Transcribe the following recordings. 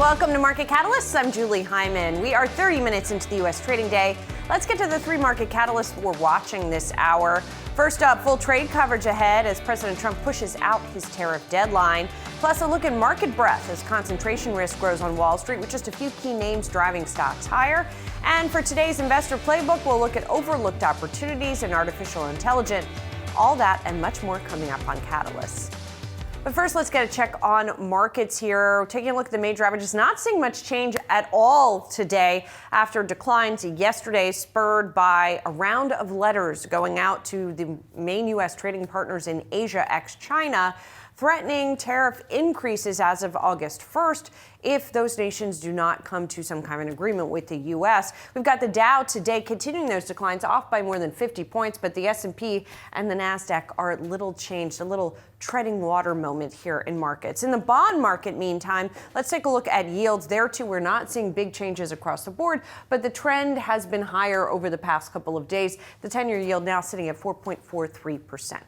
Welcome to Market Catalysts. I'm Julie Hyman. We are 30 minutes into the U.S. trading day. Let's get to the three market catalysts we're watching this hour. First up, full trade coverage ahead as President Trump pushes out his tariff deadline. Plus, a look at market breadth as concentration risk grows on Wall Street with just a few key names driving stocks higher. And for today's investor playbook, we'll look at overlooked opportunities in artificial intelligence. All that and much more coming up on Catalysts. But first, let's get a check on markets here. Taking a look at the major averages, not seeing much change at all today after declines yesterday spurred by a round of letters going out to the main U.S. trading partners in Asia ex-China, threatening tariff increases as of August 1st if those nations do not come to some kind of an agreement with the U.S. We've got the Dow today continuing those declines off by more than 50 points, but the S&P and the NASDAQ are little changed, a little treading water moment here in markets. In the bond market, meantime, let's take a look at yields. There, too, we're not seeing big changes across the board, but the trend has been higher over the past couple of days. The 10-year yield now sitting at 4.43%.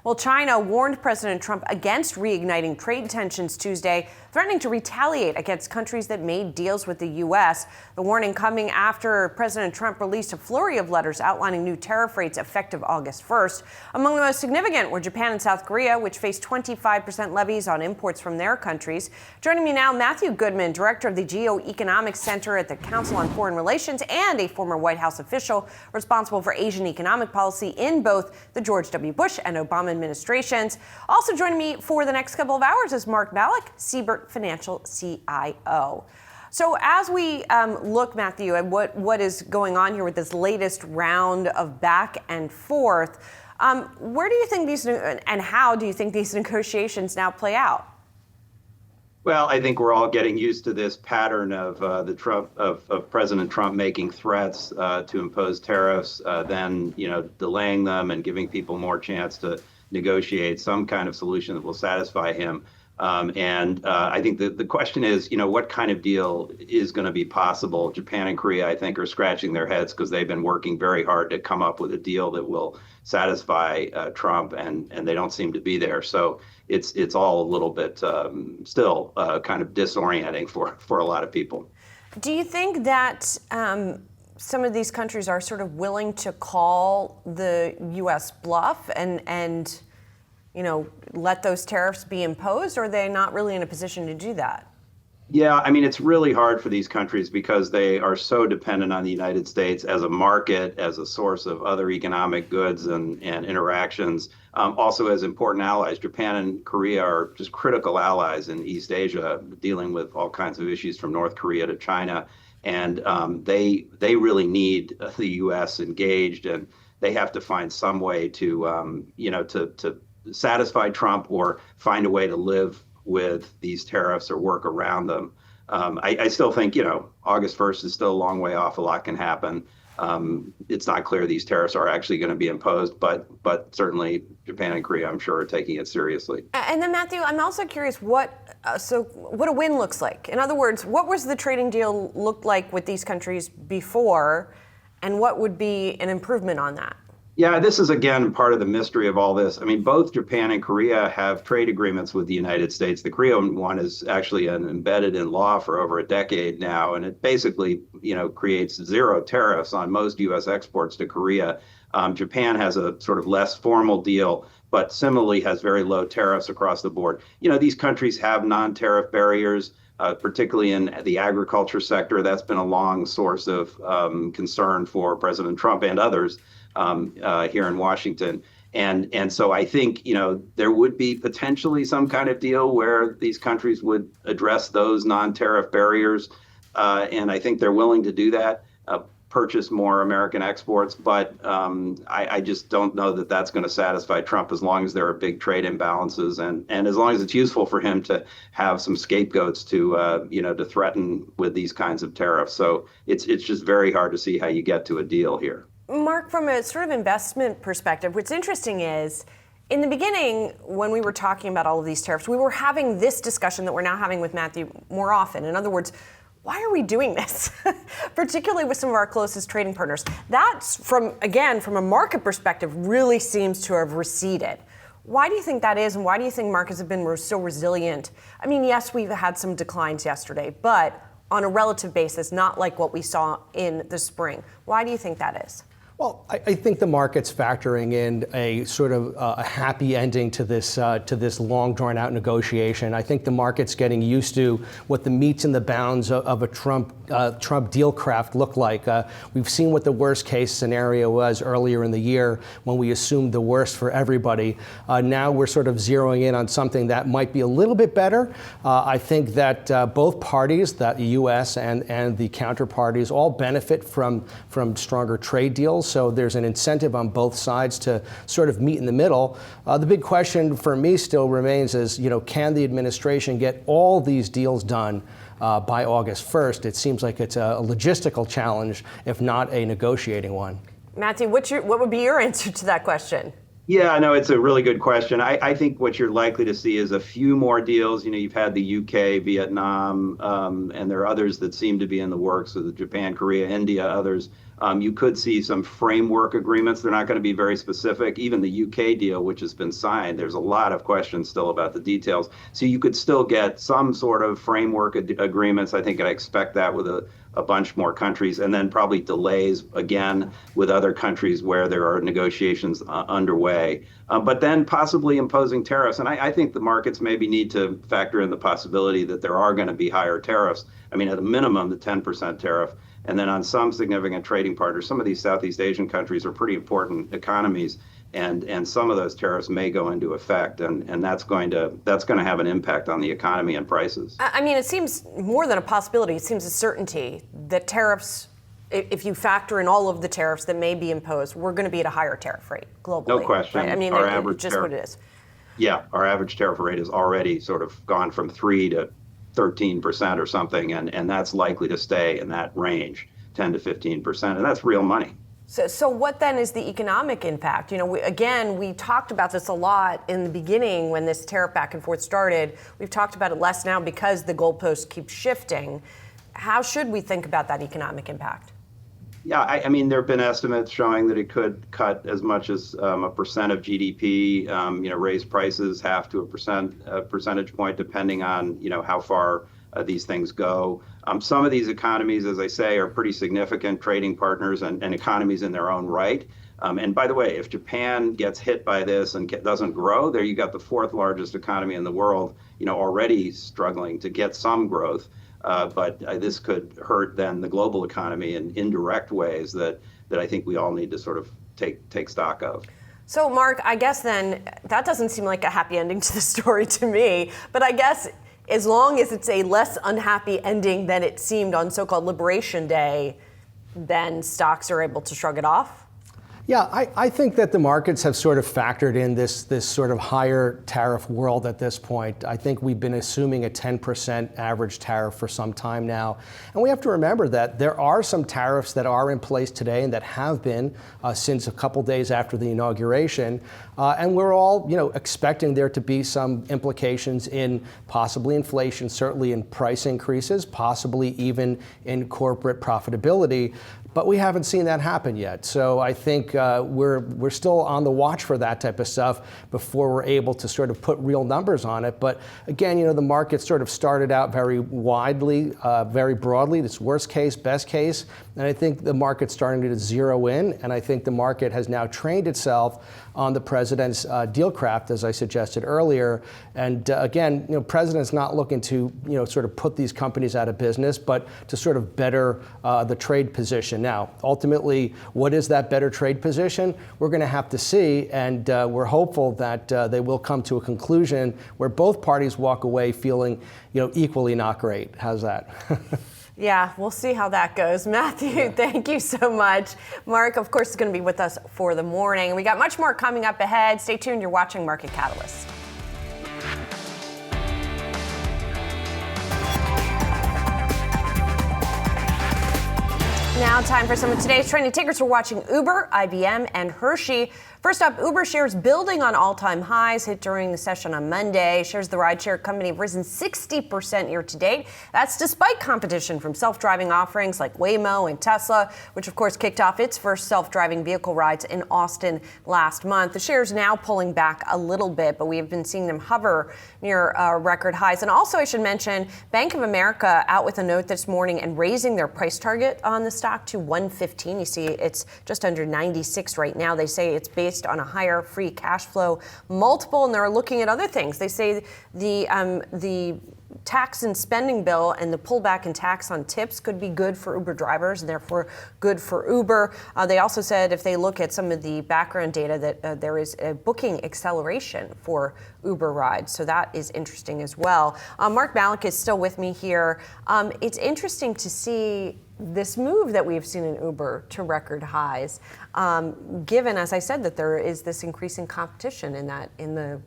Well, China warned President Trump against reigniting trade tensions Tuesday, threatening to retaliate against countries that made deals with the U.S. The warning coming after President Trump released a flurry of letters outlining new tariff rates effective August 1st. Among the most significant were Japan and South Korea, which faced 25% levies on imports from their countries. Joining me now, Matthew Goodman, director of the Geoeconomics Center at the Council on Foreign Relations and a former White House official responsible for Asian economic policy in both the George W. Bush and Obama administrations. Also joining me for the next couple of hours is Mark Malik, Siebert Financial CIO. So as we look, Matthew, at what is going on here with this latest round of back and forth, where do you think these and how do you think these negotiations now play out? Well, I think we're all getting used to this pattern of President Trump making threats to impose tariffs, then delaying them and giving people more chance to negotiate some kind of solution that will satisfy him. I think the question is, what kind of deal is going to be possible? Japan and Korea, I think, are scratching their heads because they've been working very hard to come up with a deal that will satisfy Trump, and they don't seem to be there. So it's all a little bit still kind of disorienting for a lot of people. Do you think that some of these countries are sort of willing to call the U.S. bluff and let those tariffs be imposed, or are they not really in a position to do that? Yeah, I mean, it's really hard for these countries because they are so dependent on the United States as a market, as a source of other economic goods and interactions, also as important allies. Japan and Korea are just critical allies in East Asia, dealing with all kinds of issues from North Korea to China. And they really need the U.S. engaged, and they have to find some way to satisfy Trump or find a way to live with these tariffs or work around them. I still think, August 1st is still a long way off. A lot can happen. It's not clear these tariffs are actually going to be imposed, but certainly Japan and Korea, I'm sure, are taking it seriously. And then, Matthew, I'm also curious what a win looks like. In other words, what was the trading deal look like with these countries before, and what would be an improvement on that? Yeah, this is, again, part of the mystery of all this. I mean, both Japan and Korea have trade agreements with the United States. The Korean one is actually embedded in law for over a decade now, and it basically, creates zero tariffs on most U.S. exports to Korea. Japan has a sort of less formal deal, but similarly has very low tariffs across the board. These countries have non-tariff barriers, particularly in the agriculture sector. That's been a long source of concern for President Trump and others here in Washington. And so I think, there would be potentially some kind of deal where these countries would address those non-tariff barriers. And I think they're willing to do that, purchase more American exports. But I just don't know that that's going to satisfy Trump as long as there are big trade imbalances and as long as it's useful for him to have some scapegoats to threaten with these kinds of tariffs. So it's just very hard to see how you get to a deal here. Mark, from a sort of investment perspective, what's interesting is in the beginning, when we were talking about all of these tariffs, we were having this discussion that we're now having with Matthew more often. In other words, why are we doing this? Particularly with some of our closest trading partners. That's from a market perspective, really seems to have receded. Why do you think that is, and why do you think markets have been so resilient? I mean, yes, we've had some declines yesterday, but on a relative basis, not like what we saw in the spring. Why do you think that is? Well, I think the market's factoring in a sort of a happy ending to this long, drawn-out negotiation. I think the market's getting used to what the metes and the bounds of a Trump deal craft look like. We've seen what the worst-case scenario was earlier in the year when we assumed the worst for everybody. Now we're sort of zeroing in on something that might be a little bit better. I think that both parties, that the U.S. and the counterparties, all benefit from stronger trade deals. So there's an incentive on both sides to sort of meet in the middle. The big question for me still remains is, can the administration get all these deals done by August 1st? It seems like it's a logistical challenge, if not a negotiating one. Matthew, what would be your answer to that question? Yeah, I know it's a really good question. I think what you're likely to see is a few more deals. You've had the UK, Vietnam, and there are others that seem to be in the works with Japan, Korea, India, others. You could see some framework agreements. They're not going to be very specific. Even the UK deal, which has been signed, there's a lot of questions still about the details. So you could still get some sort of framework agreements. I think I expect that with a bunch more countries, and then probably delays again with other countries where there are negotiations underway. But then possibly imposing tariffs. And I think the markets maybe need to factor in the possibility that there are going to be higher tariffs. I mean, at a minimum, the 10% tariff. And then on some significant trading partners, some of these Southeast Asian countries are pretty important economies, and some of those tariffs may go into effect, and that's going to have an impact on the economy and prices. I mean, it seems more than a possibility. It seems a certainty that tariffs, if you factor in all of the tariffs that may be imposed, we're going to be at a higher tariff rate globally. No question. Right? I mean, our it's average just tariff, what it is. Yeah, our average tariff rate has already sort of gone from 3 to 13% or something, and that's likely to stay in that range, 10 to 15%, and that's real money. So what then is the economic impact? We talked about this a lot in the beginning when this tariff back and forth started. We've talked about it less now because the goalposts keep shifting. How should we think about that economic impact? Yeah, I mean, there have been estimates showing that it could cut as much as a percent of GDP, raise prices half to a percentage point, depending on, how far these things go. Some of these economies, as I say, are pretty significant trading partners and economies in their own right. And by the way, if Japan gets hit by this and doesn't grow, there you got the fourth largest economy in the world, already struggling to get some growth. But this could hurt then the global economy in indirect ways that I think we all need to sort of take stock of. So, Mark, I guess then that doesn't seem like a happy ending to the story to me. But I guess as long as it's a less unhappy ending than it seemed on so-called Liberation Day, then stocks are able to shrug it off? Yeah, I think that the markets have sort of factored in this sort of higher tariff world at this point. I think we've been assuming a 10% average tariff for some time now. And we have to remember that there are some tariffs that are in place today and that have been since a couple days after the inauguration. And we're all, expecting there to be some implications in possibly inflation, certainly in price increases, possibly even in corporate profitability. But we haven't seen that happen yet. So I think we're still on the watch for that type of stuff before we're able to sort of put real numbers on it. But again, the market sort of started out very widely, very broadly, this worst case, best case. And I think the market's starting to zero in. And I think the market has now trained itself on the president's deal craft, as I suggested earlier. And again, president's not looking to, sort of put these companies out of business, but to sort of better the trade position. Now, ultimately, what is that better trade position? We're going to have to see, and we're hopeful that they will come to a conclusion where both parties walk away feeling, equally not great. How's that? Yeah, we'll see how that goes. Matthew, Thank you so much. Mark, of course, is going to be with us for the morning. We got much more coming up ahead. Stay tuned. You're watching Market Catalyst. Now time for some of today's trending tickers. We're watching Uber, IBM, and Hershey. First up, Uber shares building on all-time highs hit during the session on Monday. Shares of the rideshare company have risen 60% year to date. That's despite competition from self-driving offerings like Waymo and Tesla, which of course kicked off its first self-driving vehicle rides in Austin last month. The shares now pulling back a little bit, but we have been seeing them hover near record highs. And also I should mention, Bank of America out with a note this morning and raising their price target on the stock to 115. You see it's just under 96 right now. They say it's based on a higher free cash flow multiple, and they're looking at other things. They say the tax and spending bill and the pullback in tax on tips could be good for Uber drivers and therefore good for Uber. They also said if they look at some of the background data that there is a booking acceleration for Uber rides. So that is interesting as well. Mark Malik is still with me here. It's interesting to see this move that we've seen in Uber to record highs, given, as I said, that there is this increasing competition in the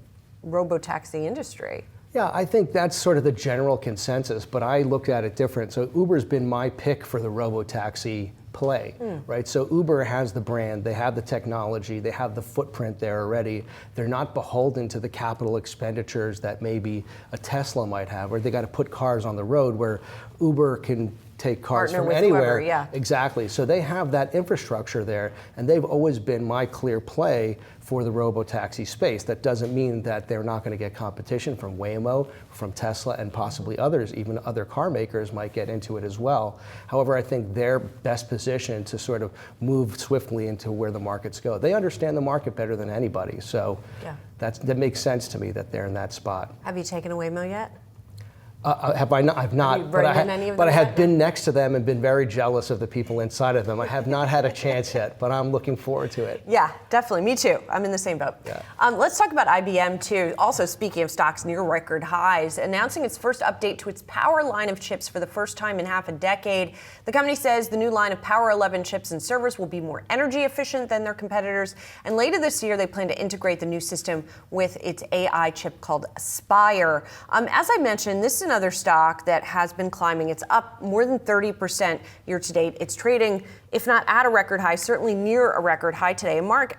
robo-taxi industry. Yeah, I think that's sort of the general consensus, but I looked at it different. So Uber's been my pick for the robo-taxi play, right? So Uber has the brand, they have the technology, they have the footprint there already. They're not beholden to the capital expenditures that maybe a Tesla might have, or they got to put cars on the road where Uber can take cars Partner from with anywhere. whoever, yeah. Exactly. So they have that infrastructure there, and they've always been my clear play for the robo-taxi space. That doesn't mean that they're not going to get competition from Waymo, from Tesla, and possibly others. Even other car makers might get into it as well. However, I think they're best positioned to sort of move swiftly into where the markets go. They understand the market better than anybody, so that makes sense to me that they're in that spot. Have you taken a Waymo yet? Have I not? I've not, but I have been next to them and been very jealous of the people inside of them. I have not had a chance yet, but I'm looking forward to it. Yeah, definitely. Me too. I'm in the same boat. Yeah. Let's talk about IBM too. Also, speaking of stocks near record highs, announcing its first update to its Power line of chips for the first time in half a decade. The company says the new line of Power 11 chips and servers will be more energy efficient than their competitors. And later this year, they plan to integrate the new system with its AI chip called Spire. As I mentioned, this is another stock that has been climbing. It's up more than 30% year to date. It's trading, if not at a record high, certainly near a record high today. And Mark,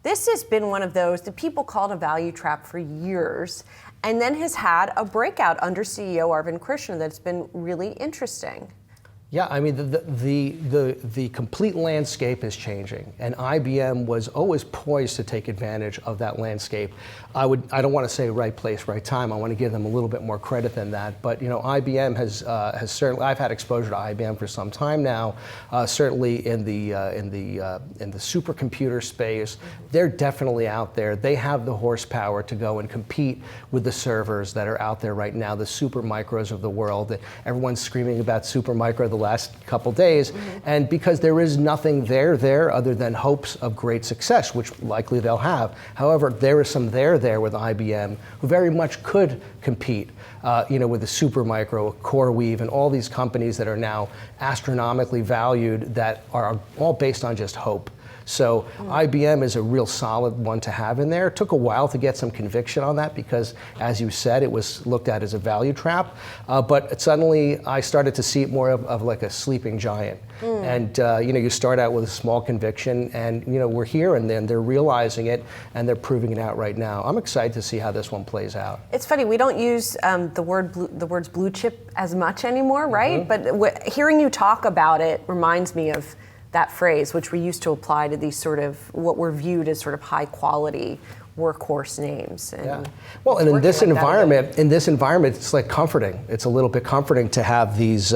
this has been one of those that people called a value trap for years, and then has had a breakout under CEO Arvind Krishna that's been really interesting. Yeah, I mean, the complete landscape is changing, and IBM was always poised to take advantage of that landscape. I don't want to say right place, right time. I want to give them a little bit more credit than that. But IBM has certainly. I've had exposure to IBM for some time now. Certainly in the supercomputer space, they're definitely out there. They have the horsepower to go and compete with the servers that are out there right now, the super micros of the world. Everyone's screaming about super micro the last couple days, and because there is nothing there other than hopes of great success, which likely they'll have. However, there is some there with IBM who very much could compete, with the Supermicro, CoreWeave, and all these companies that are now astronomically valued that are all based on just hope. So IBM is a real solid one to have in there. It took a while to get some conviction on that because, as you said, it was looked at as a value trap. But suddenly I started to see it more of like a sleeping giant. And you start out with a small conviction, and we're here, and then they're realizing it, and they're proving it out right now. I'm excited to see how this one plays out. It's funny, we don't use the words blue chip as much anymore, right? But hearing you talk about it reminds me of that phrase, which we used to apply to these sort of what were viewed as sort of high quality workhorse names. And well, and in this environment, it's like comforting. It's a little bit comforting to have these,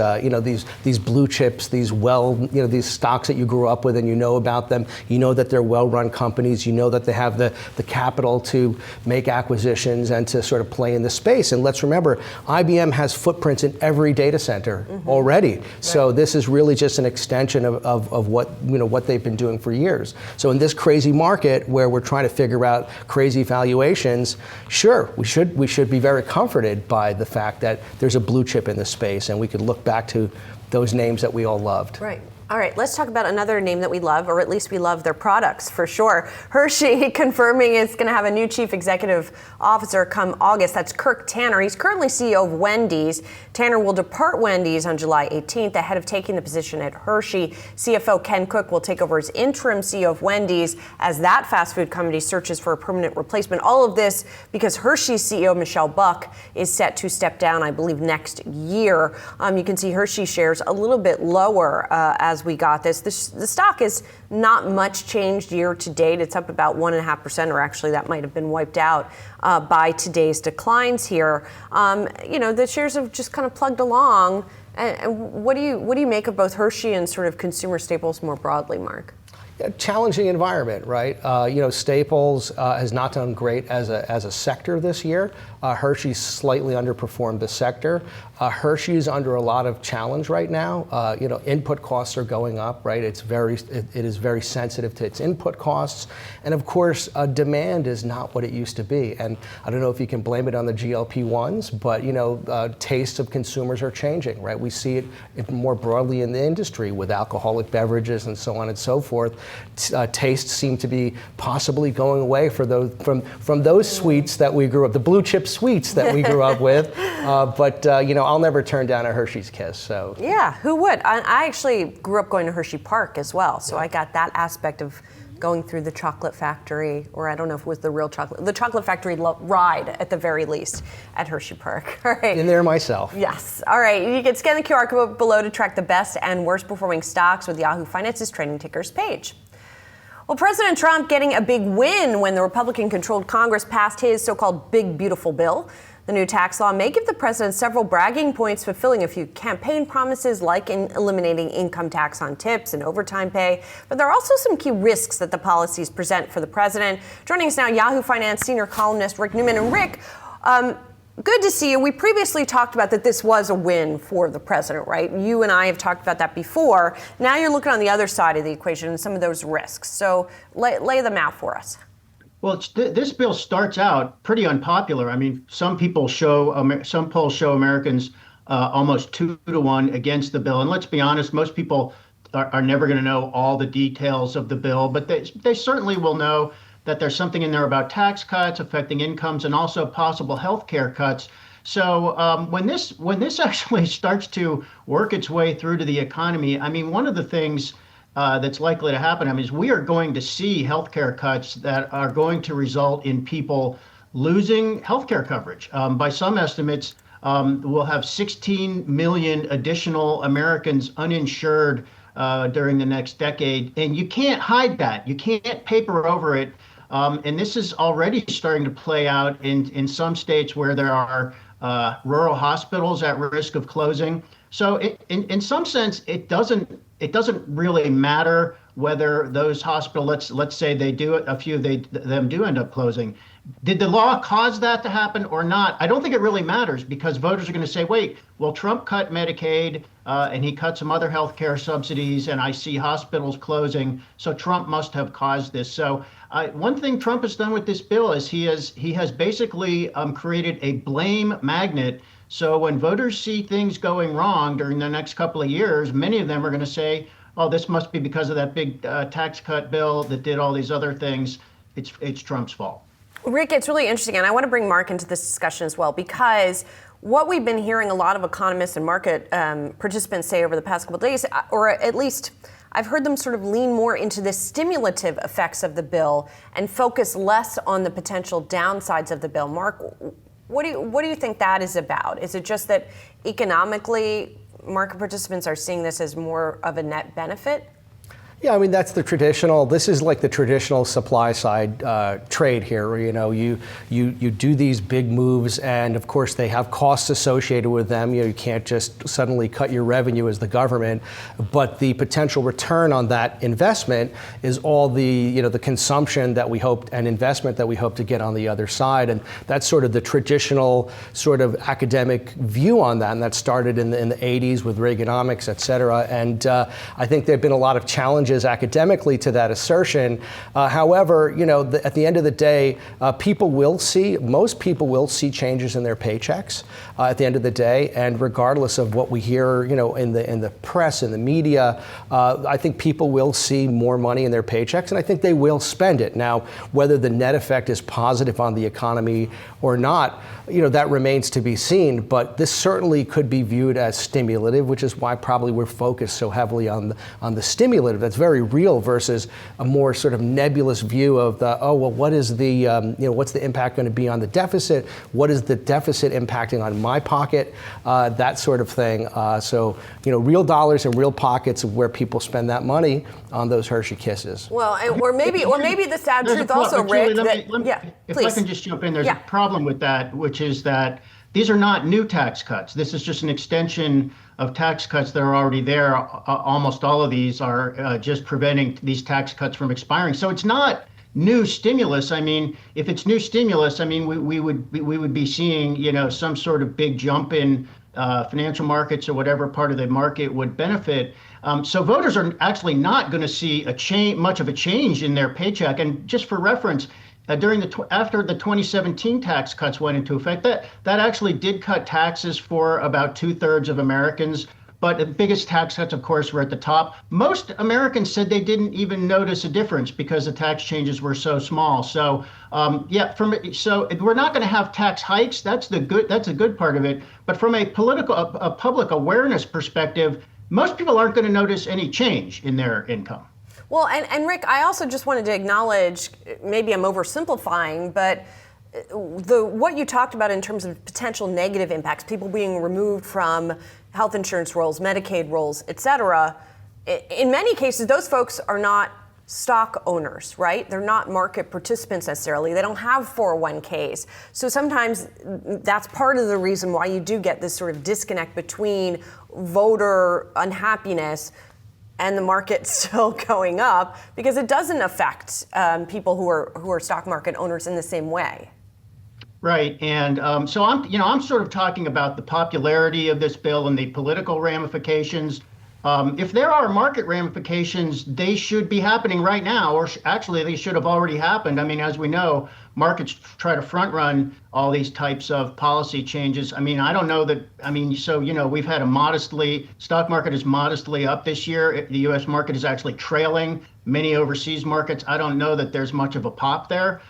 these blue chips, these these stocks that you grew up with and you know about them. You know that they're well-run companies. You know that they have the capital to make acquisitions and to sort of play in the space. And let's remember, IBM has footprints in every data center already. Right. So this is really just an extension of what they've been doing for years. So in this crazy market where we're trying to figure out crazy valuations, sure, we should be very comforted by the fact that there's a blue chip in the space, and we could look back to those names that we all loved. Right. All right, let's talk about another name that we love, or at least we love their products for sure. Hershey confirming it's going to have a new chief executive officer come August. That's Kirk Tanner. He's currently CEO of Wendy's. Tanner will depart Wendy's on July 18th ahead of taking the position at Hershey. CFO Ken Cook will take over as interim CEO of Wendy's as that fast food company searches for a permanent replacement. All of this because Hershey's CEO Michelle Buck is set to step down, I believe, next year. You can see Hershey shares a little bit lower as we got this. The stock is not much changed year to date. It's up about 1.5%, or actually that might have been wiped out by today's declines here. The shares have just kind of plugged along. And what do you make of both Hershey and sort of consumer staples more broadly, Mark? Challenging environment, right? Staples has not done great as a sector this year. Hershey's slightly underperformed the sector. Hershey's under a lot of challenge right now. Input costs are going up, right? It is very sensitive to its input costs, and of course, demand is not what it used to be. And I don't know if you can blame it on the GLP-1s, but tastes of consumers are changing, right? We see it more broadly in the industry with alcoholic beverages and so on and so forth. Tastes seem to be possibly going away for those from those sweets that we grew up, the blue chip sweets that we grew up with. But I'll never turn down a Hershey's Kiss. So yeah, who would? I actually grew up going to Hershey Park as well, so I got that aspect of going through the chocolate factory, or I don't know if it was the chocolate factory ride at the very least at Hershey Park. All right. In there myself. Yes. All right. You can scan the QR code below to track the best and worst performing stocks with Yahoo Finance's trading tickers page. Well, President Trump getting a big win when the Republican-controlled Congress passed his so-called Big Beautiful Bill. The new tax law may give the president several bragging points, fulfilling a few campaign promises like in eliminating income tax on tips and overtime pay. But there are also some key risks that the policies present for the president. Joining us now, Yahoo Finance senior columnist Rick Newman. And Rick, good to see you. We previously talked about that this was a win for the president, right? You and I have talked about that before. Now you're looking on the other side of the equation and some of those risks. So lay them out for us. Well, this bill starts out pretty unpopular. I mean, some polls show Americans almost 2-1 against the bill. And let's be honest, most people are never going to know all the details of the bill, but they certainly will know that there's something in there about tax cuts affecting incomes and also possible health care cuts. So when this actually starts to work its way through to the economy, I mean, one of the things that's likely to happen, is we are going to see healthcare cuts that are going to result in people losing healthcare coverage. By some estimates, we'll have 16 million additional Americans uninsured during the next decade. And you can't hide that. You can't paper over it. And this is already starting to play out in some states where there are rural hospitals at risk of closing. So in some sense, it doesn't really matter whether those hospitals, let's say they do it, a few of them do end up closing. Did the law cause that to happen or not? I don't think it really matters, because voters are going to say, wait, well, Trump cut Medicaid and he cut some other health care subsidies, and I see hospitals closing, so Trump must have caused this. So one thing Trump has done with this bill is he has basically created a blame magnet. So when voters see things going wrong during the next couple of years, many of them are going to say, oh, this must be because of that big tax cut bill that did all these other things. It's Trump's fault. Rick, it's really interesting, and I want to bring Mark into this discussion as well, because what we've been hearing a lot of economists and market participants say over the past couple of days, or at least I've heard them sort of lean more into the stimulative effects of the bill and focus less on the potential downsides of the bill. Mark, what do you think that is about? Is it just that economically market participants are seeing this as more of a net benefit? Yeah, I mean, this is like the traditional supply side trade here, where, you do these big moves, and of course they have costs associated with them. You can't just suddenly cut your revenue as the government, but the potential return on that investment is all the consumption that we hope and investment that we hope to get on the other side. And that's sort of the traditional sort of academic view on that, and that started in the 80s with Reaganomics, et cetera. And I think there have been a lot of challenges challenges academically to that assertion. However, at the end of the day, most people will see changes in their paychecks at the end of the day, and regardless of what we hear, in the press, in the media, I think people will see more money in their paychecks, and I think they will spend it. Now, whether the net effect is positive on the economy or not, that remains to be seen, but this certainly could be viewed as stimulative, which is why probably we're focused so heavily on the stimulative. That's very real versus a more sort of nebulous view of what is the, what's the impact going to be on the deficit? What is the deficit impacting on my pocket? That sort of thing. So, real dollars and real pockets of where people spend that money on those Hershey Kisses. Well, or maybe the sad truth also, Rick. If I can just jump in, there's a problem with that, which is that these are not new tax cuts. This is just an extension of tax cuts that are already there. Almost all of these are just preventing these tax cuts from expiring. So it's not new stimulus. I mean, if it's new stimulus, I mean, we would be seeing, some sort of big jump in financial markets or whatever part of the market would benefit. So voters are actually not going to see much of a change in their paycheck. And just for reference, after the 2017 tax cuts went into effect, that actually did cut taxes for about 2/3 of Americans. But the biggest tax cuts, of course, were at the top. Most Americans said they didn't even notice a difference because the tax changes were so small. So, so we're not going to have tax hikes. That's a good part of it. But from a public awareness perspective, most people aren't going to notice any change in their income. Well, and Rick, I also just wanted to acknowledge, maybe I'm oversimplifying, but what you talked about in terms of potential negative impacts, people being removed from health insurance rolls, Medicaid rolls, et cetera, in many cases, those folks are not stock owners, right? They're not market participants necessarily. They don't have 401ks. So sometimes that's part of the reason why you do get this sort of disconnect between voter unhappiness and the market still going up, because it doesn't affect people who are stock market owners in the same way. Right, and so I'm sort of talking about the popularity of this bill and the political ramifications. If there are market ramifications, they should be happening right now, or actually they should have already happened. I mean, as we know, markets try to front run all these types of policy changes. I mean, I don't know that, so, we've had stock market is modestly up this year. The U.S. market is actually trailing many overseas markets. I don't know that there's much of a pop there.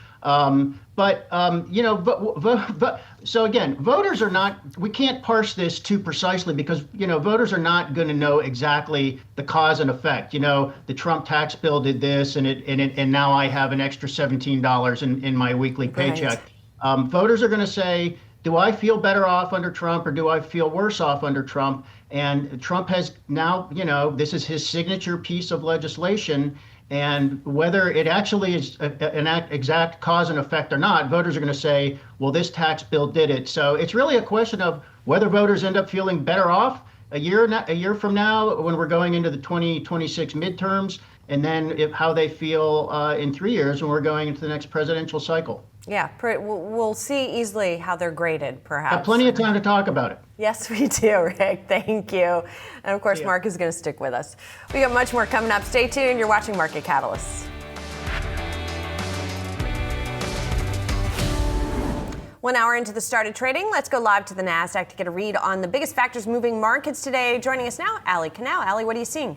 So again, voters are not, we can't parse this too precisely because, voters are not going to know exactly the cause and effect. The Trump tax bill did this and now I have an extra $17 in my weekly paycheck. Right. Voters are going to say, do I feel better off under Trump or do I feel worse off under Trump? And Trump has now, this is his signature piece of legislation. And whether it actually is an exact cause and effect or not, voters are going to say, well, this tax bill did it. So it's really a question of whether voters end up feeling better off a year from now when we're going into the 2026 midterms, and then how they feel in 3 years when we're going into the next presidential cycle. Yeah, we'll see easily how they're graded, perhaps. Have plenty of time to talk about it. Yes, we do, Rick. Thank you. And of course, Mark is going to stick with us. We got much more coming up. Stay tuned. You're watching Market Catalysts. 1 hour into the start of trading, let's go live to the NASDAQ to get a read on the biggest factors moving markets today. Joining us now, Allie Canal. Allie, what are you seeing?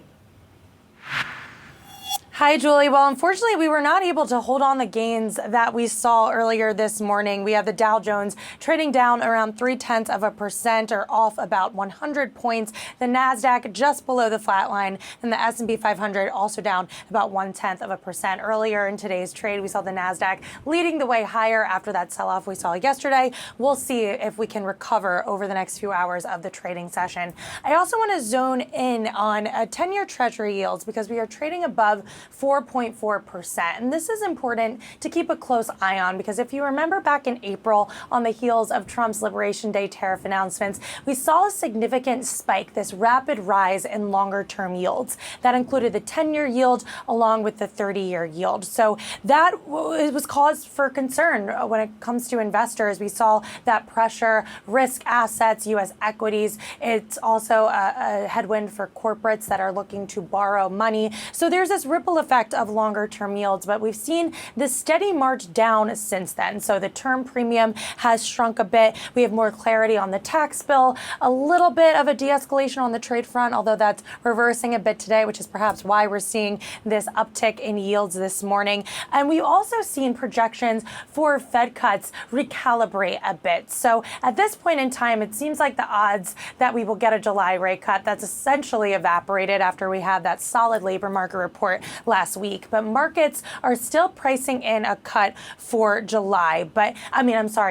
Hi, Julie. Well, unfortunately, we were not able to hold on the gains that we saw earlier this morning. We have the Dow Jones trading down around 0.3% or off about 100 points. The NASDAQ just below the flat line, and the S&P 500 also down about 0.1%. Earlier in today's trade, we saw the NASDAQ leading the way higher after that sell-off we saw yesterday. We'll see if we can recover over the next few hours of the trading session. I also want to zone in on 10-year Treasury yields because we are trading above 4.4%. And this is important to keep a close eye on because if you remember back in April on the heels of Trump's Liberation Day tariff announcements, we saw a significant spike, this rapid rise in longer term yields. That included the 10-year yield along with the 30-year yield. So that was cause for concern when it comes to investors. We saw that pressure, risk assets, U.S. equities. It's also a headwind for corporates that are looking to borrow money. So there's this ripple effect of longer term yields, but we've seen this steady march down since then. So the term premium has shrunk a bit. We have more clarity on the tax bill, a little bit of a de-escalation on the trade front, although that's reversing a bit today, which is perhaps why we're seeing this uptick in yields this morning. And we've also seen projections for Fed cuts recalibrate a bit. So at this point in time, it seems like the odds that we will get a July rate cut, that's essentially evaporated after we had that solid labor market report last week. But markets are still pricing in a cut for July,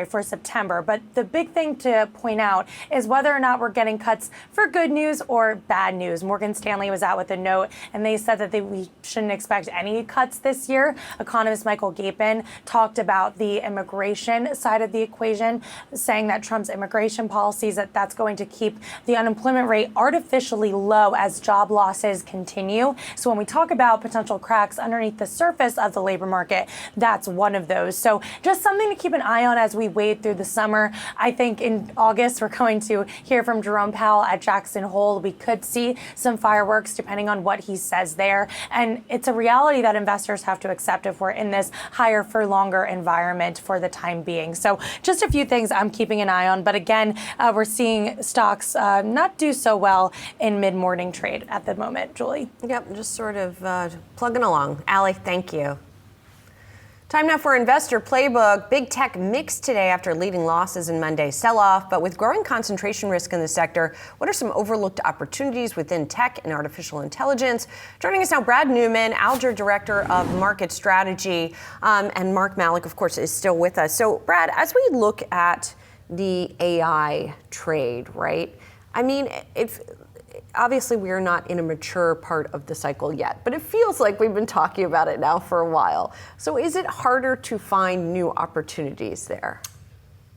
for September. But the big thing to point out is whether or not we're getting cuts for good news or bad news. Morgan Stanley was out with a note, and they said that we shouldn't expect any cuts this year. Economist Michael Gapin talked about the immigration side of the equation, saying that Trump's immigration policies, that's going to keep the unemployment rate artificially low as job losses continue. So when we talk about potential cracks underneath the surface of the labor market, that's one of those. So just something to keep an eye on as we wade through the summer. I think in August, we're going to hear from Jerome Powell at Jackson Hole. We could see some fireworks depending on what he says there. And it's a reality that investors have to accept if we're in this higher for longer environment for the time being. So just a few things I'm keeping an eye on. But again, we're seeing stocks not do so well in mid-morning trade at the moment. Julie? Yep, just sort of plugging along. Allie, thank you. Time now for Investor Playbook. Big tech mixed today after leading losses in Monday's sell-off. But with growing concentration risk in the sector, what are some overlooked opportunities within tech and artificial intelligence? Joining us now, Brad Newman, Alger Director of Market Strategy, and Mark Malik, of course, is still with us. So, Brad, as we look at the AI trade, right? I mean, obviously, we are not in a mature part of the cycle yet, but it feels like we've been talking about it now for a while. So is it harder to find new opportunities there?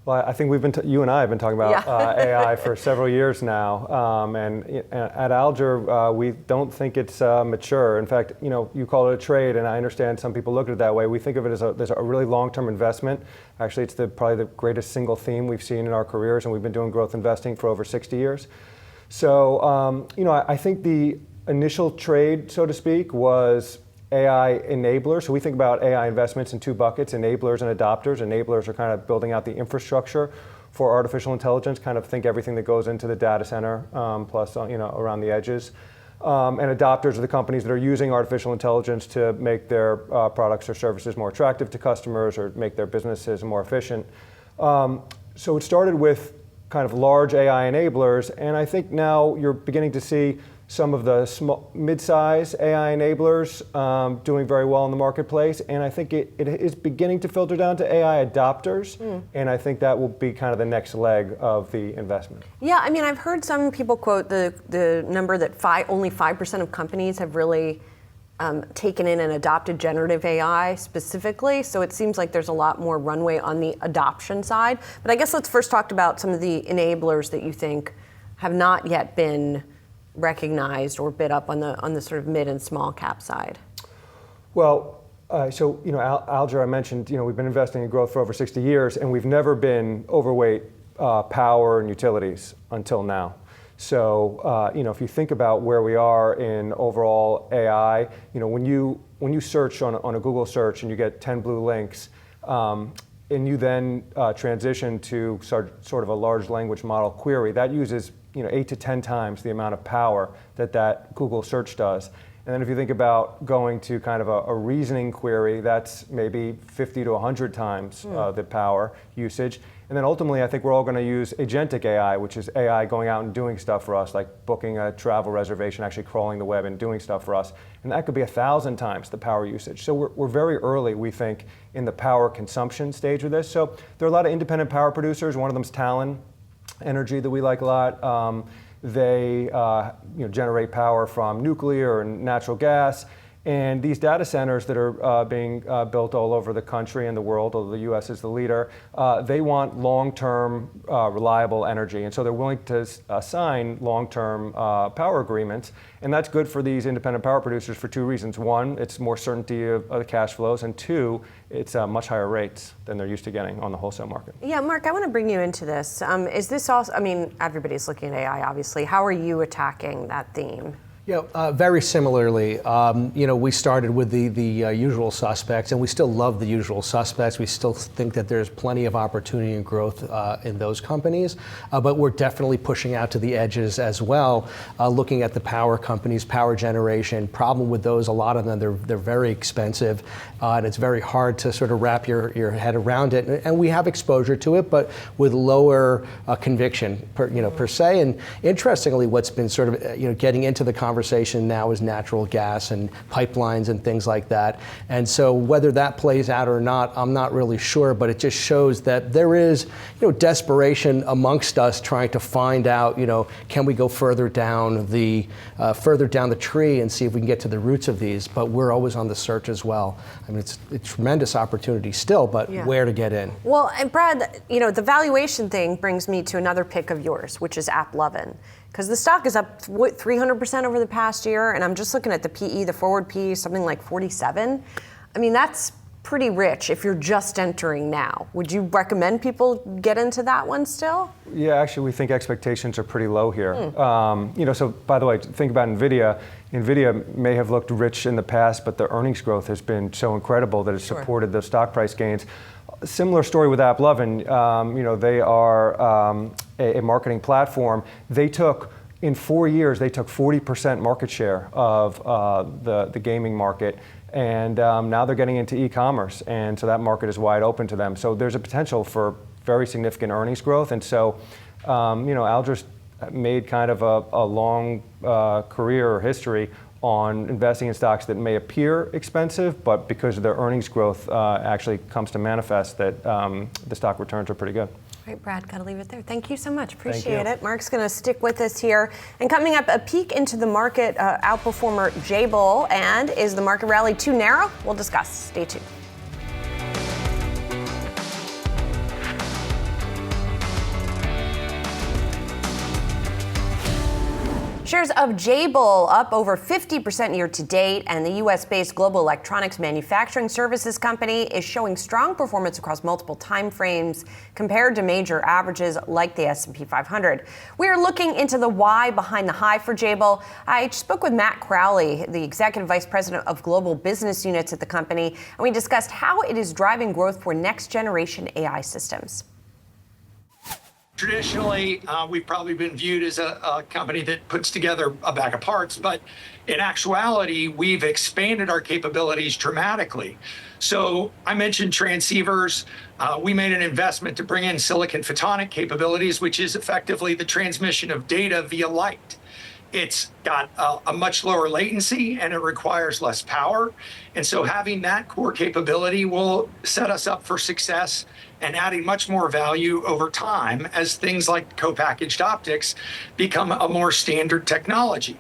Well, I think you and I have been talking about AI for several years now, and at Alger, we don't think it's mature. In fact, you call it a trade, and I understand some people look at it that way. We think of it as a really long-term investment. Actually, it's probably the greatest single theme we've seen in our careers, and we've been doing growth investing for over 60 years. So, I think the initial trade, so to speak, was AI enablers. So we think about AI investments in two buckets, enablers and adopters. Enablers are kind of building out the infrastructure for artificial intelligence, kind of think everything that goes into the data center, plus, around the edges. And adopters are the companies that are using artificial intelligence to make their products or services more attractive to customers or make their businesses more efficient. So it started with kind of large AI enablers, and I think now you're beginning to see some of the mid-size AI enablers doing very well in the marketplace, and I think it is beginning to filter down to AI adopters, and I think that will be kind of the next leg of the investment. Yeah, I mean, I've heard some people quote the number that only 5% of companies have really taken in and adopted generative AI specifically. So it seems like there's a lot more runway on the adoption side. But I guess let's first talk about some of the enablers that you think have not yet been recognized or bid up on the sort of mid and small cap side. Well, Alger, I mentioned, we've been investing in growth for over 60 years, and we've never been overweight power and utilities until now. So, if you think about where we are in overall AI, when you search on a Google search and you get 10 blue links, and you then transition to sort of a large language model query, that uses 8 to 10 times the amount of power that Google search does. And then if you think about going to kind of a reasoning query, that's maybe 50 to 100 times the power usage. And then ultimately, I think we're all going to use agentic AI, which is AI going out and doing stuff for us, like booking a travel reservation, actually crawling the web and doing stuff for us. And that could be 1,000 times the power usage. So we're very early, we think, in the power consumption stage of this. So there are a lot of independent power producers. One of them is Talon Energy that we like a lot. They generate power from nuclear and natural gas. And these data centers that are being built all over the country and the world, although the U.S. is the leader, they want long-term reliable energy. And so they're willing to sign long-term power agreements. And that's good for these independent power producers for two reasons. One, it's more certainty of the cash flows. And two, it's much higher rates than they're used to getting on the wholesale market. Yeah, Mark, I want to bring you into this. Is this also, I mean, everybody's looking at AI, obviously. How are you attacking that theme? Yeah, very similarly. We started with the usual suspects, and we still love the usual suspects. We still think that there's plenty of opportunity and growth in those companies, but we're definitely pushing out to the edges as well, looking at the power companies, power generation. Problem with those, a lot of them, they're very expensive, and it's very hard to sort of wrap your head around it. And we have exposure to it, but with lower conviction per se. And interestingly, what's been sort of getting into the conversation now is natural gas and pipelines and things like that. And so whether that plays out or not, I'm not really sure, but it just shows that there is, desperation amongst us trying to find out, can we go further down the tree and see if we can get to the roots of these, but we're always on the search as well. I mean, it's a tremendous opportunity still, but where to get in? Well, and Brad, the valuation thing brings me to another pick of yours, which is AppLovin. Because the stock is up 300% over the past year, and I'm just looking at the PE, the forward PE, something like 47. I mean, that's pretty rich if you're just entering now. Would you recommend people get into that one still? Yeah, actually, we think expectations are pretty low here. So by the way, think about NVIDIA. NVIDIA may have looked rich in the past, but the earnings growth has been so incredible that it's supported the stock price gains. Similar story with AppLovin. They are a marketing platform. In 4 years, they took 40% market share of the gaming market. And now they're getting into e-commerce. And so that market is wide open to them. So there's a potential for very significant earnings growth. And so, Alger's made kind of a long career or history on investing in stocks that may appear expensive, but because of their earnings growth actually comes to manifest that the stock returns are pretty good. All right, Brad, got to leave it there. Thank you so much. Appreciate it. Mark's going to stick with us here. And coming up, a peek into the market outperformer Jabil. And is the market rally too narrow? We'll discuss. Stay tuned. Shares of Jabil up over 50% year to date, and the U.S.-based global electronics manufacturing services company is showing strong performance across multiple time frames compared to major averages like the S&P 500. We are looking into the why behind the high for Jabil. I spoke with Matt Crowley, the executive vice president of global business units at the company, and we discussed how it is driving growth for next-generation AI systems. Traditionally, we've probably been viewed as a company that puts together a bag of parts, but in actuality, we've expanded our capabilities dramatically. So I mentioned transceivers. We made an investment to bring in silicon photonic capabilities, which is effectively the transmission of data via light. It's got a much lower latency and it requires less power. And so having that core capability will set us up for success and adding much more value over time as things like co-packaged optics become a more standard technology.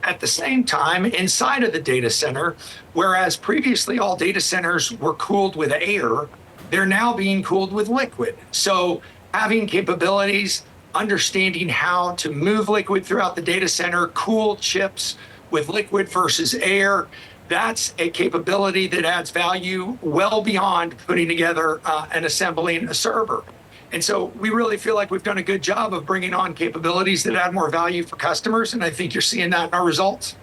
At the same time, inside of the data center, whereas previously all data centers were cooled with air, they're now being cooled with liquid. So having capabilities, understanding how to move liquid throughout the data center, cool chips with liquid versus air, that's a capability that adds value well beyond putting together and assembling a server. And so we really feel like we've done a good job of bringing on capabilities that add more value for customers, and I think you're seeing that in our results.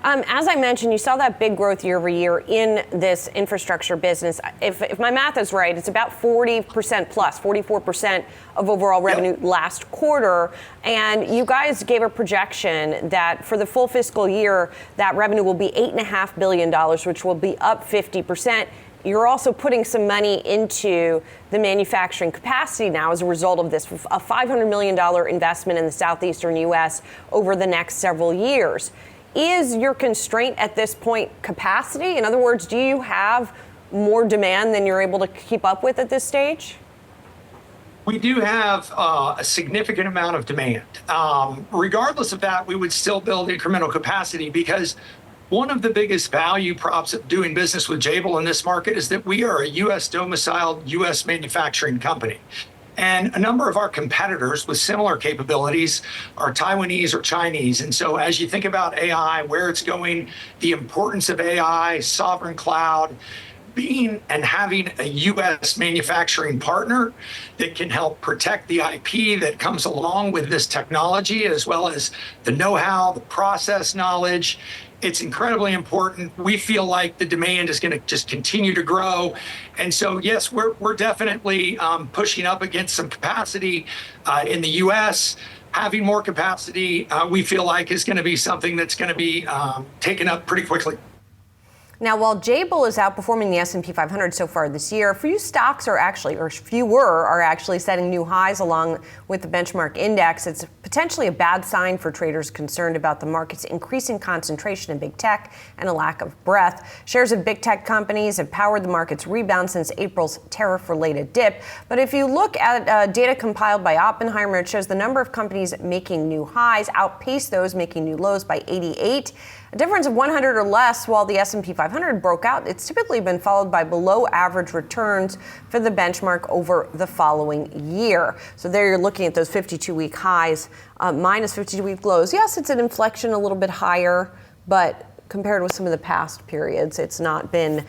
As I mentioned, you saw that big growth year over year in this infrastructure business. If my math is right, it's about 40% plus, 44% of overall revenue last quarter. And you guys gave a projection that for the full fiscal year, that revenue will be $8.5 billion, which will be up 50%. You're also putting some money into the manufacturing capacity now as a result of this, a $500 million investment in the southeastern U.S. over the next several years. Is your constraint at this point capacity? In other words, do you have more demand than you're able to keep up with at this stage? We do have a significant amount of demand. Regardless of that, we would still build incremental capacity because One of the biggest value props of doing business with Jabil in this market is that we are a U.S. domiciled, U.S. manufacturing company. And a number of our competitors with similar capabilities are Taiwanese or Chinese. And so as you think about AI, where it's going, the importance of AI, sovereign cloud, being and having a U.S. manufacturing partner that can help protect the IP that comes along with this technology, as well as the know-how, the process knowledge, it's incredibly important. We feel like the demand is going to just continue to grow. And so, yes, we're definitely pushing up against some capacity in the U.S. Having more capacity, we feel like, is going to be something that's going to be taken up pretty quickly. Now, while Jabil is outperforming the S&P 500 so far this year, fewer stocks are actually setting new highs along with the benchmark index. It's potentially a bad sign for traders concerned about the market's increasing concentration in big tech and a lack of breadth. Shares of big tech companies have powered the market's rebound since April's tariff-related dip. But if you look at data compiled by Oppenheimer, it shows the number of companies making new highs outpaced those making new lows by 88. A difference of 100 or less while the S&P 500 broke out. It's typically been followed by below average returns for the benchmark over the following year. So there you're looking at those 52-week highs minus 52-week lows. Yes, it's an inflection a little bit higher, but compared with some of the past periods, it's not been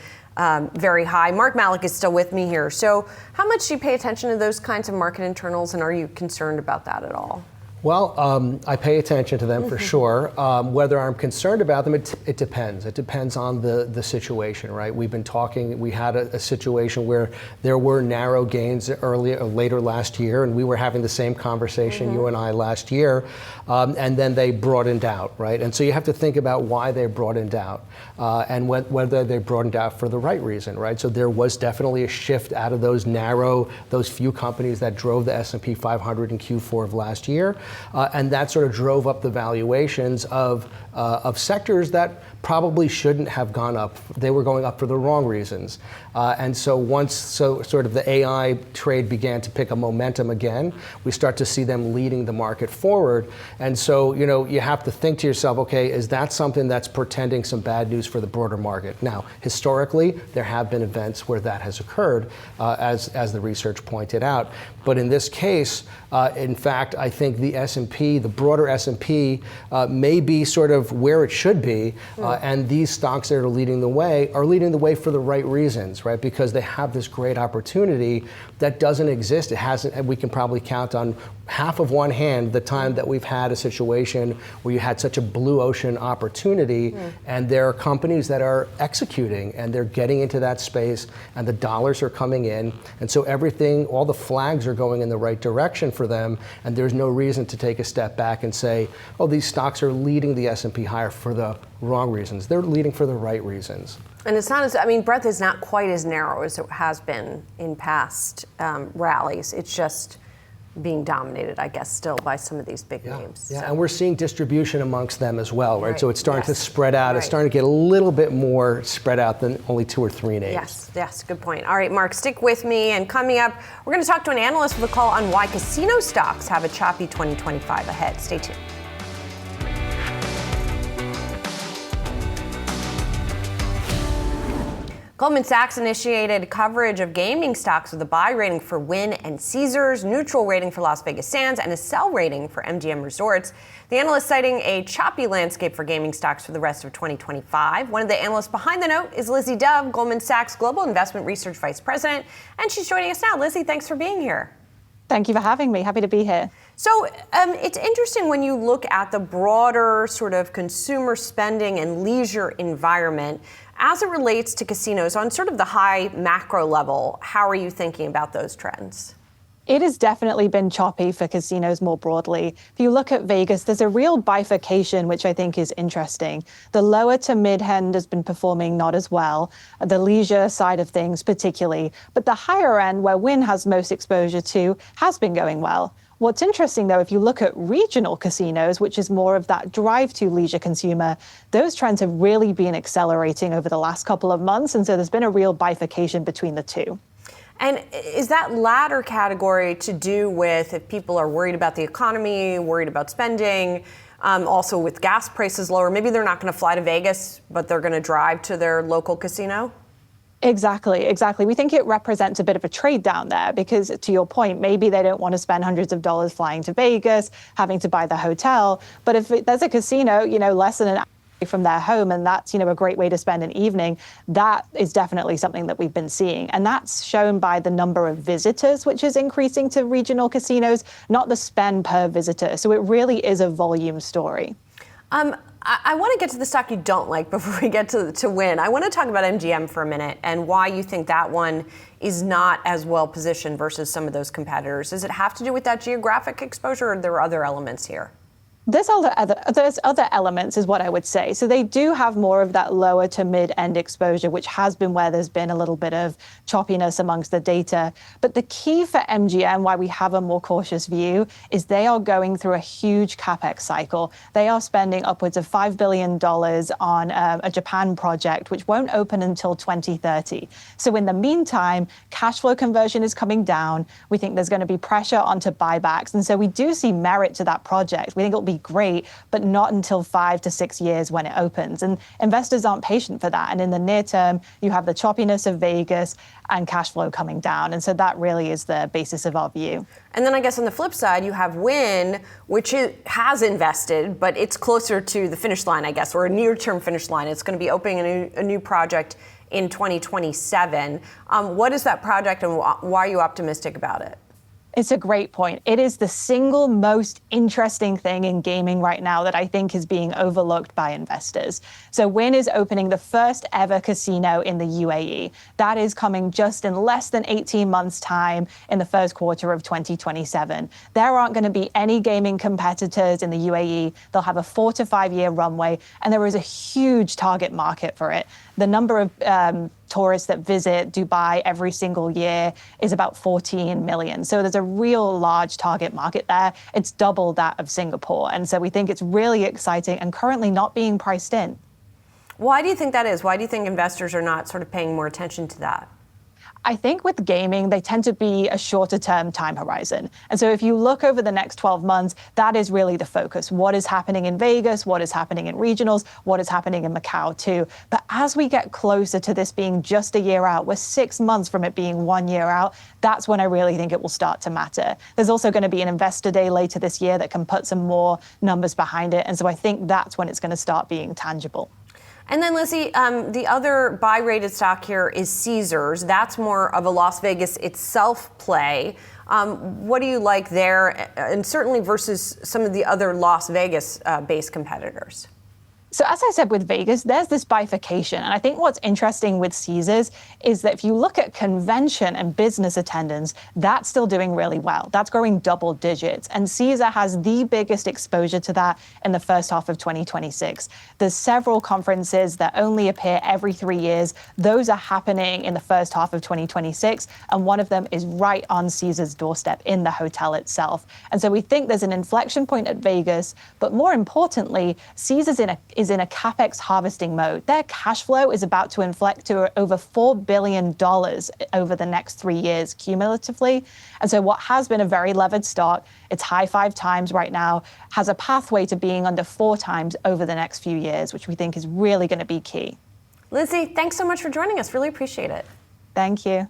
very high. Mark Malik is still with me here. So how much do you pay attention to those kinds of market internals, and are you concerned about that at all? Well, I pay attention to them for sure. Whether I'm concerned about them, it depends. It depends on the situation, right? We had a situation where there were narrow gains later last year, and we were having the same conversation, you and I, last year, and then they broadened out, right? And so you have to think about why they broadened out, and whether they broadened out for the right reason, right? So there was definitely a shift out of those few companies that drove the S&P 500 in Q4 of last year. And that sort of drove up the valuations of sectors that probably shouldn't have gone up. They were going up for the wrong reasons. And so once sort of the AI trade began to pick up momentum again, we start to see them leading the market forward. And so, you have to think to yourself, okay, is that something that's portending some bad news for the broader market? Now, historically, there have been events where that has occurred, as the research pointed out. But in this case, in fact, I think the S&P, the broader S&P, may be sort of where it should be, and these stocks that are leading the way for the right reasons, right? Because they have this great opportunity that doesn't exist. It hasn't, and we can probably count on half of one hand the time that we've had a situation where you had such a blue ocean opportunity, and there are companies that are executing and they're getting into that space, and the dollars are coming in, and so all the flags are going in the right direction for them, and there's no reason to take a step back and say, oh, these stocks are leading the S&P higher for the wrong reasons. They're leading for the right reasons. And it's not breadth is not quite as narrow as it has been in past rallies. It's just being dominated, I guess, still by some of these big names. Yeah, so. And we're seeing distribution amongst them as well, right? So it's starting to Yes. spread out. Right. It's starting to get a little bit more spread out than only 2 or 3 names. Yes, good point. All right, Mark, stick with me. And coming up, we're going to talk to an analyst with a call on why casino stocks have a choppy 2025 ahead. Stay tuned. Goldman Sachs initiated coverage of gaming stocks with a buy rating for Wynn and Caesars, neutral rating for Las Vegas Sands, and a sell rating for MGM Resorts. The analyst citing a choppy landscape for gaming stocks for the rest of 2025. One of the analysts behind the note is Lizzie Dove, Goldman Sachs Global Investment Research Vice President, and she's joining us now. Lizzie, thanks for being here. Thank you for having me. Happy to be here. So it's interesting when you look at the broader sort of consumer spending and leisure environment as it relates to casinos on sort of the high macro level. How are you thinking about those trends? It has definitely been choppy for casinos more broadly. If you look at Vegas, there's a real bifurcation, which I think is interesting. The lower to mid-end has been performing not as well, the leisure side of things particularly, but the higher end, where Wynn has most exposure to, has been going well. What's interesting, though, if you look at regional casinos, which is more of that drive-to leisure consumer, those trends have really been accelerating over the last couple of months, and so there's been a real bifurcation between the two. And is that latter category to do with if people are worried about the economy, worried about spending, Also with gas prices lower, maybe they're not going to fly to Vegas, but they're going to drive to their local casino? Exactly. We think it represents a bit of a trade down there because, to your point, maybe they don't want to spend hundreds of dollars flying to Vegas, having to buy the hotel. But if there's a casino, less than an hour from their home, and that's, a great way to spend an evening, that is definitely something that we've been seeing. And that's shown by the number of visitors, which is increasing to regional casinos, not the spend per visitor. So it really is a volume story. I want to get to the stock you don't like before we get to Wynn. I want to talk about MGM for a minute and why you think that one is not as well positioned versus some of those competitors. Does it have to do with that geographic exposure, or are there other elements here? There's other elements is what I would say. So they do have more of that lower to mid-end exposure, which has been where there's been a little bit of choppiness amongst the data. But the key for MGM, why we have a more cautious view, is they are going through a huge capex cycle. They are spending upwards of $5 billion on a Japan project, which won't open until 2030. So in the meantime, cash flow conversion is coming down. We think there's going to be pressure onto buybacks. And so we do see merit to that project. We think it'll be great, but not until 5 to 6 years when it opens. And investors aren't patient for that. And in the near term, you have the choppiness of Vegas and cash flow coming down. And so that really is the basis of our view. And then I guess on the flip side, you have Wynn, which has invested, but it's closer to the finish line, I guess, or a near-term finish line. It's going to be opening a new project in 2027. What is that project, and why are you optimistic about it? It's a great point. It is the single most interesting thing in gaming right now that I think is being overlooked by investors. So Wynn is opening the first ever casino in the UAE. That is coming just in less than 18 months' time in the first quarter of 2027. There aren't going to be any gaming competitors in the UAE. They'll have a 4 to 5 year runway, and there is a huge target market for it. The number of tourists that visit Dubai every single year is about 14 million. So there's a real large target market there. It's double that of Singapore. And so we think it's really exciting and currently not being priced in. Why do you think that is? Why do you think investors are not sort of paying more attention to that? I think with gaming, they tend to be a shorter term time horizon. And so if you look over the next 12 months, that is really the focus. What is happening in Vegas? What is happening in regionals? What is happening in Macau too? But as we get closer to this being just a year out, we're 6 months from it being 1 year out, that's when I really think it will start to matter. There's also going to be an investor day later this year that can put some more numbers behind it. And so I think that's when it's going to start being tangible. And then, Lizzie, the other buy-rated stock here is Caesars. That's more of a Las Vegas itself play. What do you like there, and certainly versus some of the other Las Vegas-based competitors? So as I said with Vegas, there's this bifurcation. And I think what's interesting with Caesars is that if you look at convention and business attendance, that's still doing really well. That's growing double digits. And Caesar has the biggest exposure to that in the first half of 2026. There's several conferences that only appear every 3 years. Those are happening in the first half of 2026. And one of them is right on Caesar's doorstep in the hotel itself. And so we think there's an inflection point at Vegas. But more importantly, Caesar's is in a capex harvesting mode. Their cash flow is about to inflect to over $4 billion over the next 3 years cumulatively. And so what has been a very levered stock, it's high 5 times right now, has a pathway to being under 4 times over the next few years, which we think is really going to be key. Lizzie, thanks so much for joining us. Really appreciate it. Thank you.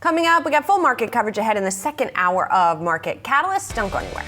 Coming up, we got full market coverage ahead in the second hour of Market Catalyst. Don't go anywhere.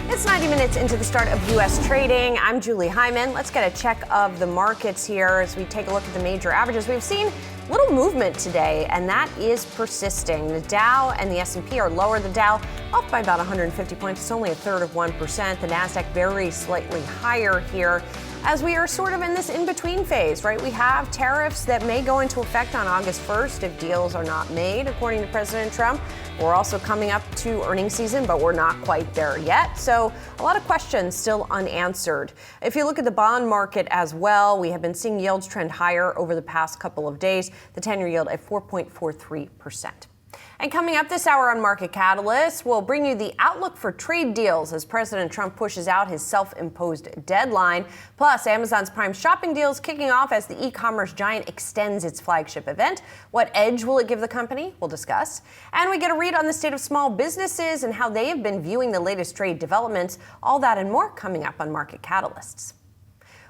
It's 90 minutes into the start of U.S. trading. I'm Julie Hyman. Let's get a check of the markets here as we take a look at the major averages. We've seen little movement today, and that is persisting. The Dow and the S&P are lower. The Dow off by about 150 points. It's only 1/3 of 1%. The Nasdaq very slightly higher here as we are sort of in this in-between phase, right? We have tariffs that may go into effect on August 1st if deals are not made, according to President Trump. We're also coming up to earnings season, but we're not quite there yet. So a lot of questions still unanswered. If you look at the bond market as well, we have been seeing yields trend higher over the past couple of days. The 10-year yield at 4.43%. And coming up this hour on Market Catalyst, we'll bring you the outlook for trade deals as President Trump pushes out his self-imposed deadline. Plus, Amazon's Prime shopping deals kicking off as the e-commerce giant extends its flagship event. What edge will it give the company? We'll discuss. And we get a read on the state of small businesses and how they have been viewing the latest trade developments. All that and more coming up on Market Catalysts.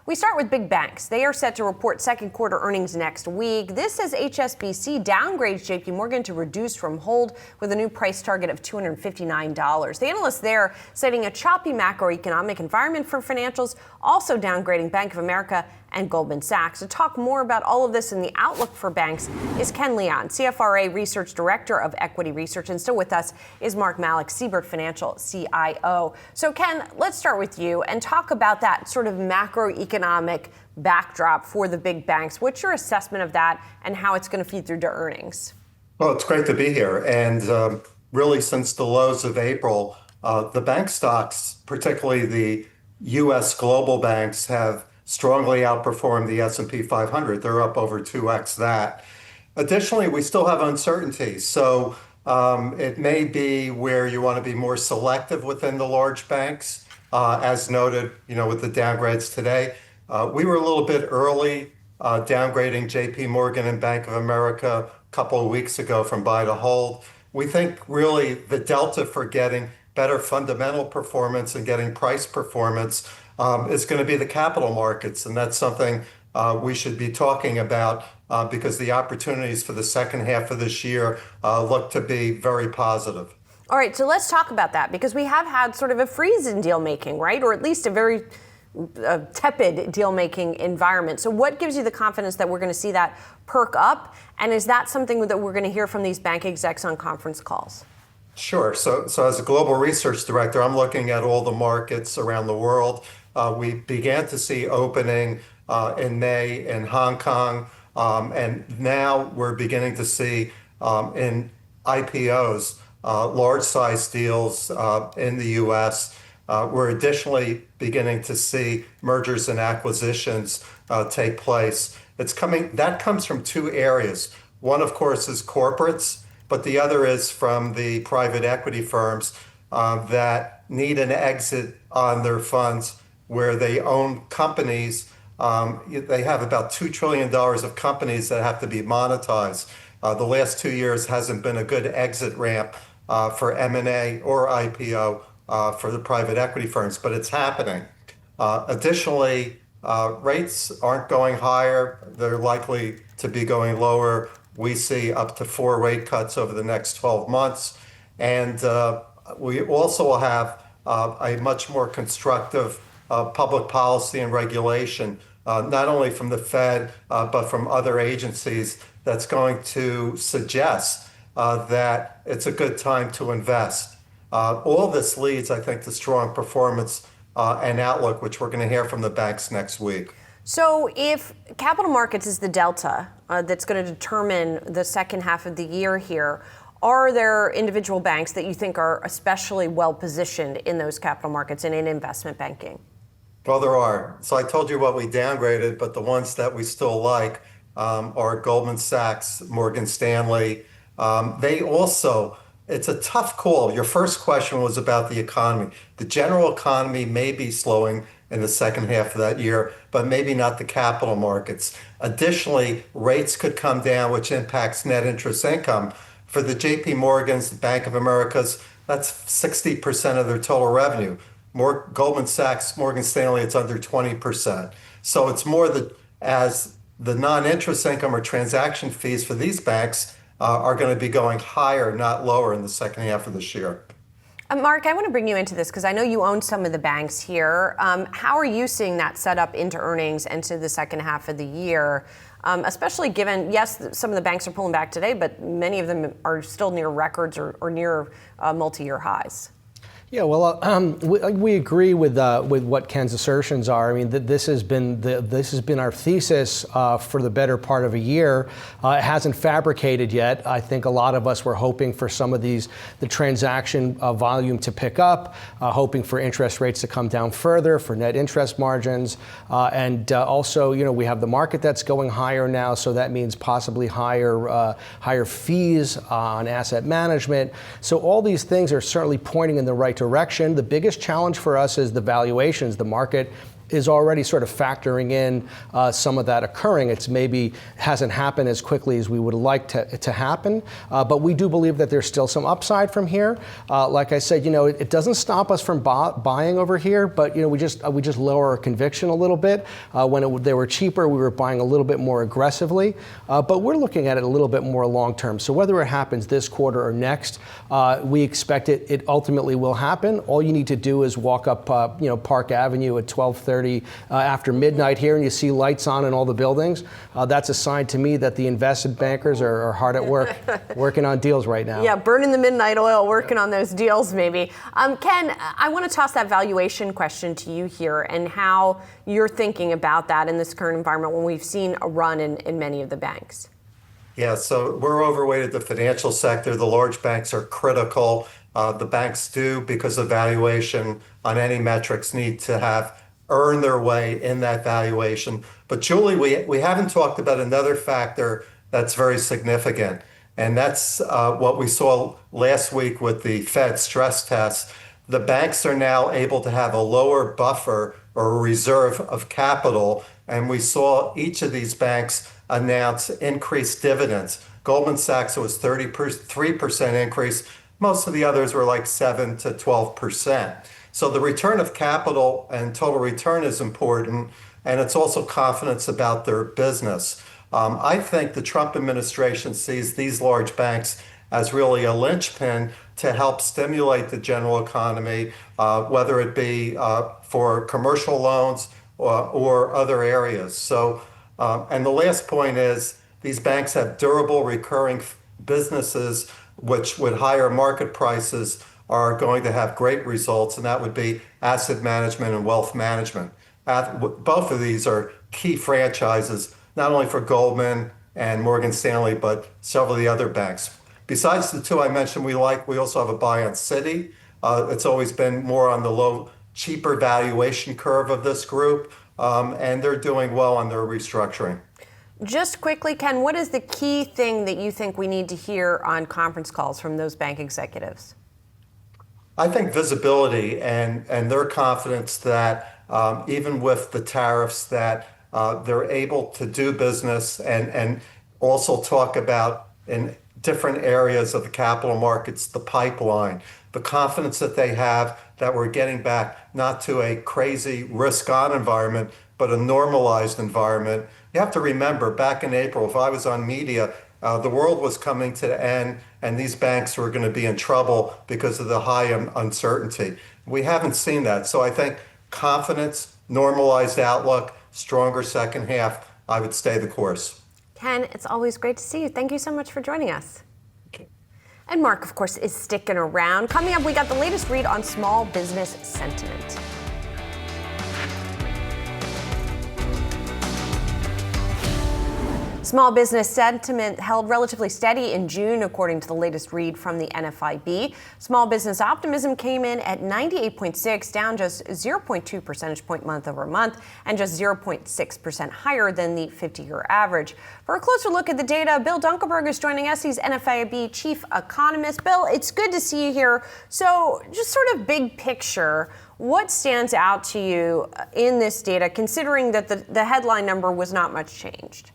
We start with big banks. They are set to report second quarter earnings next week. This as HSBC downgrades JP Morgan to reduce from hold with a new price target of $259. The analysts there citing a choppy macroeconomic environment for financials, also downgrading Bank of America and Goldman Sachs. To talk more about all of this and the outlook for banks is Ken Leon, CFRA Research Director of Equity Research. And still with us is Mark Malik, Siebert Financial CIO. So Ken, let's start with you and talk about that sort of macroeconomic backdrop for the big banks. What's your assessment of that and how it's going to feed through to earnings? Well, it's great to be here. And really, since the lows of April, the bank stocks, particularly the U.S. global banks, have strongly outperformed the S&P 500. They're up over 2x that. Additionally, we still have uncertainty. So it may be where you want to be more selective within the large banks, as noted, with the downgrades today. We were a little bit early downgrading JP Morgan and Bank of America a couple of weeks ago from buy to hold. We think really the delta for getting better fundamental performance and getting price performance is going to be the capital markets. And that's something we should be talking about because the opportunities for the second half of this year look to be very positive. All right, so let's talk about that because we have had sort of a freeze in deal making, right? Or at least a very tepid deal-making environment. So what gives you the confidence that we're going to see that perk up? And is that something that we're going to hear from these bank execs on conference calls? Sure. So as a global research director, I'm looking at all the markets around the world. We began to see opening in May in Hong Kong, and now we're beginning to see in IPOs, large-size deals in the U.S. We're additionally beginning to see mergers and acquisitions take place. That comes from two areas. One, of course, is corporates, but the other is from the private equity firms that need an exit on their funds where they own companies. They have about $2 trillion of companies that have to be monetized. The last 2 years hasn't been a good exit ramp for M&A or IPO for the private equity firms, but it's happening. Additionally, rates aren't going higher. They're likely to be going lower. We see up to 4 rate cuts over the next 12 months. And we also will have a much more constructive public policy and regulation, not only from the Fed, but from other agencies that's going to suggest that it's a good time to invest. All this leads, I think, to strong performance and outlook, which we're going to hear from the banks next week. So if capital markets is the delta that's going to determine the second half of the year here, are there individual banks that you think are especially well positioned in those capital markets and in investment banking? Well, there are. So I told you what we downgraded, but the ones that we still like are Goldman Sachs, Morgan Stanley. It's a tough call. Your first question was about the economy. The general economy may be slowing in the second half of that year, but maybe not the capital markets. Additionally, rates could come down, which impacts net interest income. For the JP Morgans, the Bank of America's, that's 60% of their total revenue. Goldman Sachs, Morgan Stanley, it's under 20%. So it's more as the non-interest income or transaction fees for these banks are going to be going higher, not lower in the second half of this year. Mark, I want to bring you into this because I know you own some of the banks here. How are you seeing that set up into earnings into the second half of the year? Especially given, yes, some of the banks are pulling back today, but many of them are still near records or near multi-year highs. Yeah, well, we agree with what Ken's assertions are. I mean, this has been our thesis for the better part of a year. It hasn't fabricated yet. I think a lot of us were hoping for some of the transaction volume to pick up, hoping for interest rates to come down further, for net interest margins, and also, we have the market that's going higher now, so that means possibly higher fees on asset management. So all these things are certainly pointing in the right direction. The biggest challenge for us is the valuations. The market is already sort of factoring in some of that occurring. It's maybe hasn't happened as quickly as we would like to happen, but we do believe that there's still some upside from here. Like I said, it doesn't stop us from buying over here, but we just lower our conviction a little bit. When they were cheaper, we were buying a little bit more aggressively, but we're looking at it a little bit more long term. So whether it happens this quarter or next, we expect it ultimately will happen. All you need to do is walk up Park Avenue at 12:30 after midnight here, and you see lights on in all the buildings. That's a sign to me that the investment bankers are hard at work, working on deals right now. Yeah, burning the midnight oil, working on those deals maybe. Ken, I want to toss that valuation question to you here and how you're thinking about that in this current environment when we've seen a run in many of the banks. Yeah, so we're overweighted the financial sector. The large banks are critical. The banks do, because of valuation on any metrics, need to have earn their way in that valuation. But Julie, we haven't talked about another factor that's very significant, and that's what we saw last week with the Fed stress test. The banks are now able to have a lower buffer or a reserve of capital, and we saw each of these banks announce increased dividends. Goldman Sachs was 33% increase. Most of the others were like 7 to 12%. So the return of capital and total return is important, and it's also confidence about their business. I think the Trump administration sees these large banks as really a linchpin to help stimulate the general economy, whether it be for commercial loans or other areas. So, and the last point is these banks have durable recurring businesses, which with higher market prices are going to have great results, and that would be asset management and wealth management. Both of these are key franchises, not only for Goldman and Morgan Stanley, but several of the other banks. Besides the two I mentioned we also have a buy on Citi. It's always been more on the low, cheaper valuation curve of this group, and they're doing well on their restructuring. Just quickly, Ken, what is the key thing that you think we need to hear on conference calls from those bank executives? I think visibility and their confidence that even with the tariffs that they're able to do business and also talk about in different areas of the capital markets, the pipeline, the confidence that they have that we're getting back not to a crazy risk-on environment, but a normalized environment. You have to remember, back in April, if I was on media, the world was coming to the end, and these banks were going to be in trouble because of the high uncertainty. We haven't seen that. So I think confidence, normalized outlook, stronger second half, I would stay the course. Ken, it's always great to see you. Thank you so much for joining us. And Mark, of course, is sticking around. Coming up, we got the latest read on small business sentiment. Small business sentiment held relatively steady in June, according to the latest read from the NFIB. Small business optimism came in at 98.6, down just 0.2 percentage point month over month, and just 0.6% higher than the 50-year average. For a closer look at the data, Bill Dunkelberg is joining us. He's NFIB chief economist. Bill, it's good to see you here. So just sort of big picture, what stands out to you in this data, considering that the headline number was not much changed?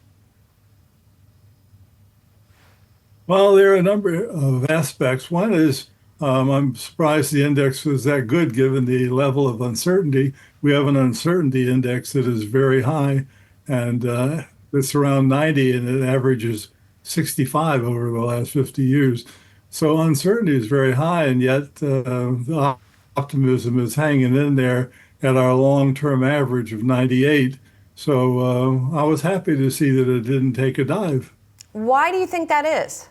Well, there are a number of aspects. One is I'm surprised the index was that good given the level of uncertainty. We have an uncertainty index that is very high, and it's around 90, and it averages 65 over the last 50 years. So uncertainty is very high, and yet the optimism is hanging in there at our long-term average of 98. So I was happy to see that it didn't take a dive. Why do you think that is?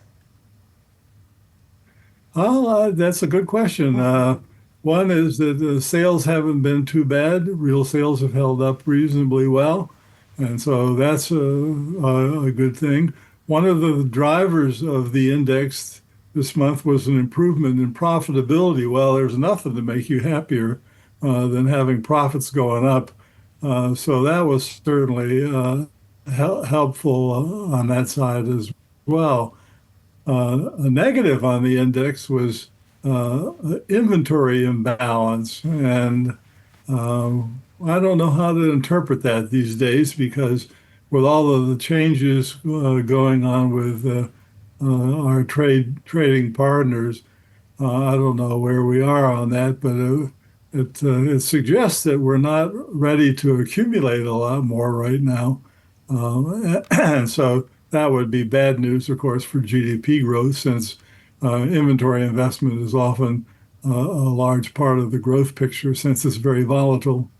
Well, that's a good question. One is that the sales haven't been too bad. Real sales have held up reasonably well. And so that's a good thing. One of the drivers of the index this month was an improvement in profitability. Well, there's nothing to make you happier than having profits going up. So that was certainly helpful on that side as well. A negative on the index was inventory imbalance. And I don't know how to interpret that these days, because with all of the changes going on with our trading partners, I don't know where we are on that, but it suggests that we're not ready to accumulate a lot more right now. And so that would be bad news, of course, for GDP growth, since inventory investment is often a large part of the growth picture, since it's very volatile.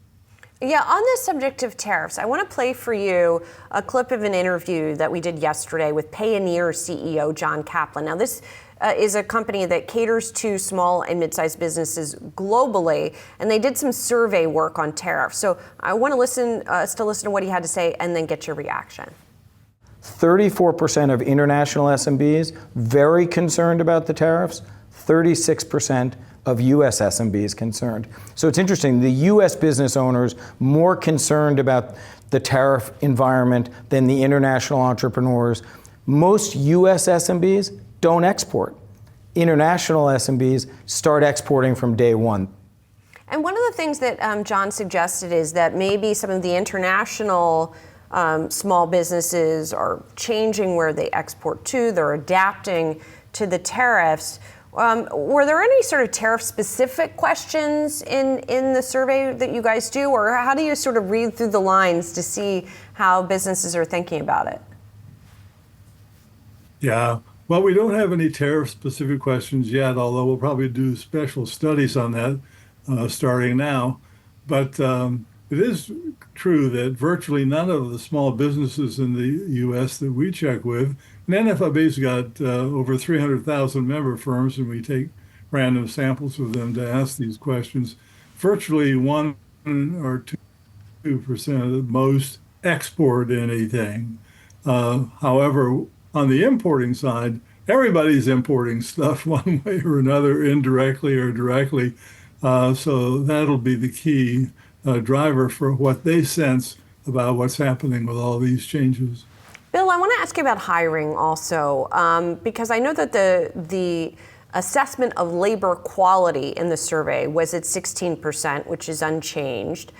Yeah, on the subject of tariffs, I want to play for you a clip of an interview that we did yesterday with Payoneer CEO John Kaplan. Now, this is a company that caters to small and mid-sized businesses globally, and they did some survey work on tariffs. So I want to listen to what he had to say and then get your reaction. 34% of international SMBs very concerned about the tariffs, 36% of U.S. SMBs concerned. So it's interesting, the U.S. business owners more concerned about the tariff environment than the international entrepreneurs. Most U.S. SMBs don't export. International SMBs start exporting from day one. And one of the things that John suggested is that maybe some of the international small businesses are changing where they export to, they're adapting to the tariffs. Were there any sort of tariff-specific questions in the survey that you guys do, or how do you sort of read through the lines to see how businesses are thinking about it? Yeah, well, we don't have any tariff-specific questions yet, although we'll probably do special studies on that starting now. But it is true that virtually none of the small businesses in the U.S. that we check with, and NFIB's got over 300,000 member firms, and we take random samples of them to ask these questions. Virtually 1 or 2% at most export anything. However, on the importing side, everybody's importing stuff one way or another, indirectly or directly. So that'll be the key driver for what they sense about what's happening with all these changes. Bill, I want to ask you about hiring also, because I know that the assessment of labor quality in the survey was at 16%, which is unchanged.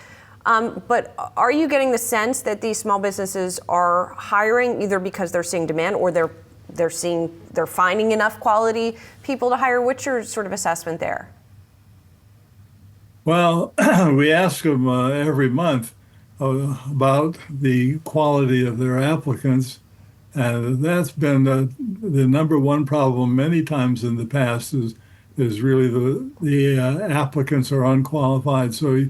But are you getting the sense that these small businesses are hiring either because they're seeing demand or they're finding enough quality people to hire? What's your sort of assessment there? Well, we ask them every month about the quality of their applicants, and that's been the number one problem many times in the past. Is really the applicants are unqualified. So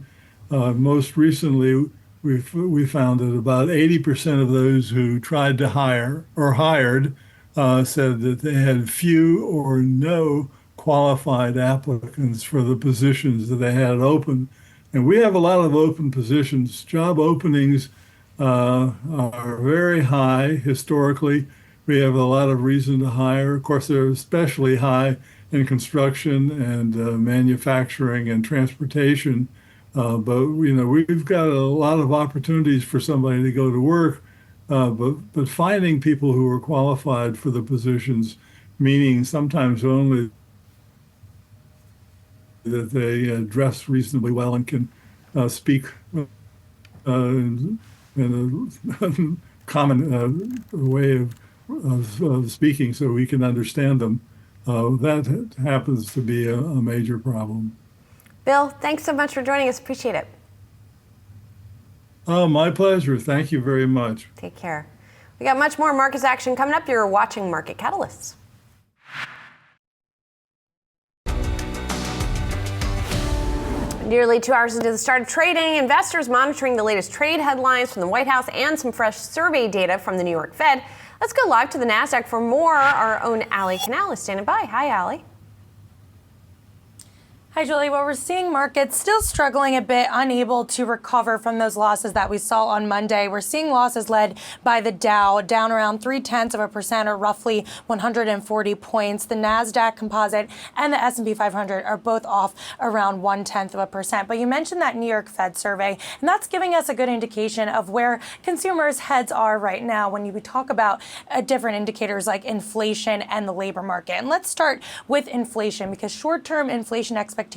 most recently, we found that about 80% of those who tried to hire or hired said that they had few or no qualified applicants for the positions that they had open. And we have a lot of open positions. Job openings are very high historically. We have a lot of reason to hire. Of course, they're especially high in construction and manufacturing and transportation. But we've got a lot of opportunities for somebody to go to work. But finding people who are qualified for the positions, meaning sometimes only that they dress reasonably well and can speak in a common way of speaking so we can understand them. That happens to be a major problem. Bill, thanks so much for joining us. Appreciate it. Oh, my pleasure. Thank you very much. Take care. We got much more markets action coming up. You're watching Market Catalysts. Nearly 2 hours into the start of trading, investors monitoring the latest trade headlines from the White House and some fresh survey data from the New York Fed. Let's go live to the NASDAQ for more. Our own Allie Canal is standing by. Hi, Allie. Hi, Julie. Well, we're seeing markets still struggling a bit, unable to recover from those losses that we saw on Monday. We're seeing losses led by the Dow, down around 0.3% or roughly 140 points. The NASDAQ Composite and the S&P 500 are both off around 0.1%. But you mentioned that New York Fed survey, and that's giving us a good indication of where consumers' heads are right now when we talk about different indicators like inflation and the labor market. And let's start with inflation, because short-term inflation expectations,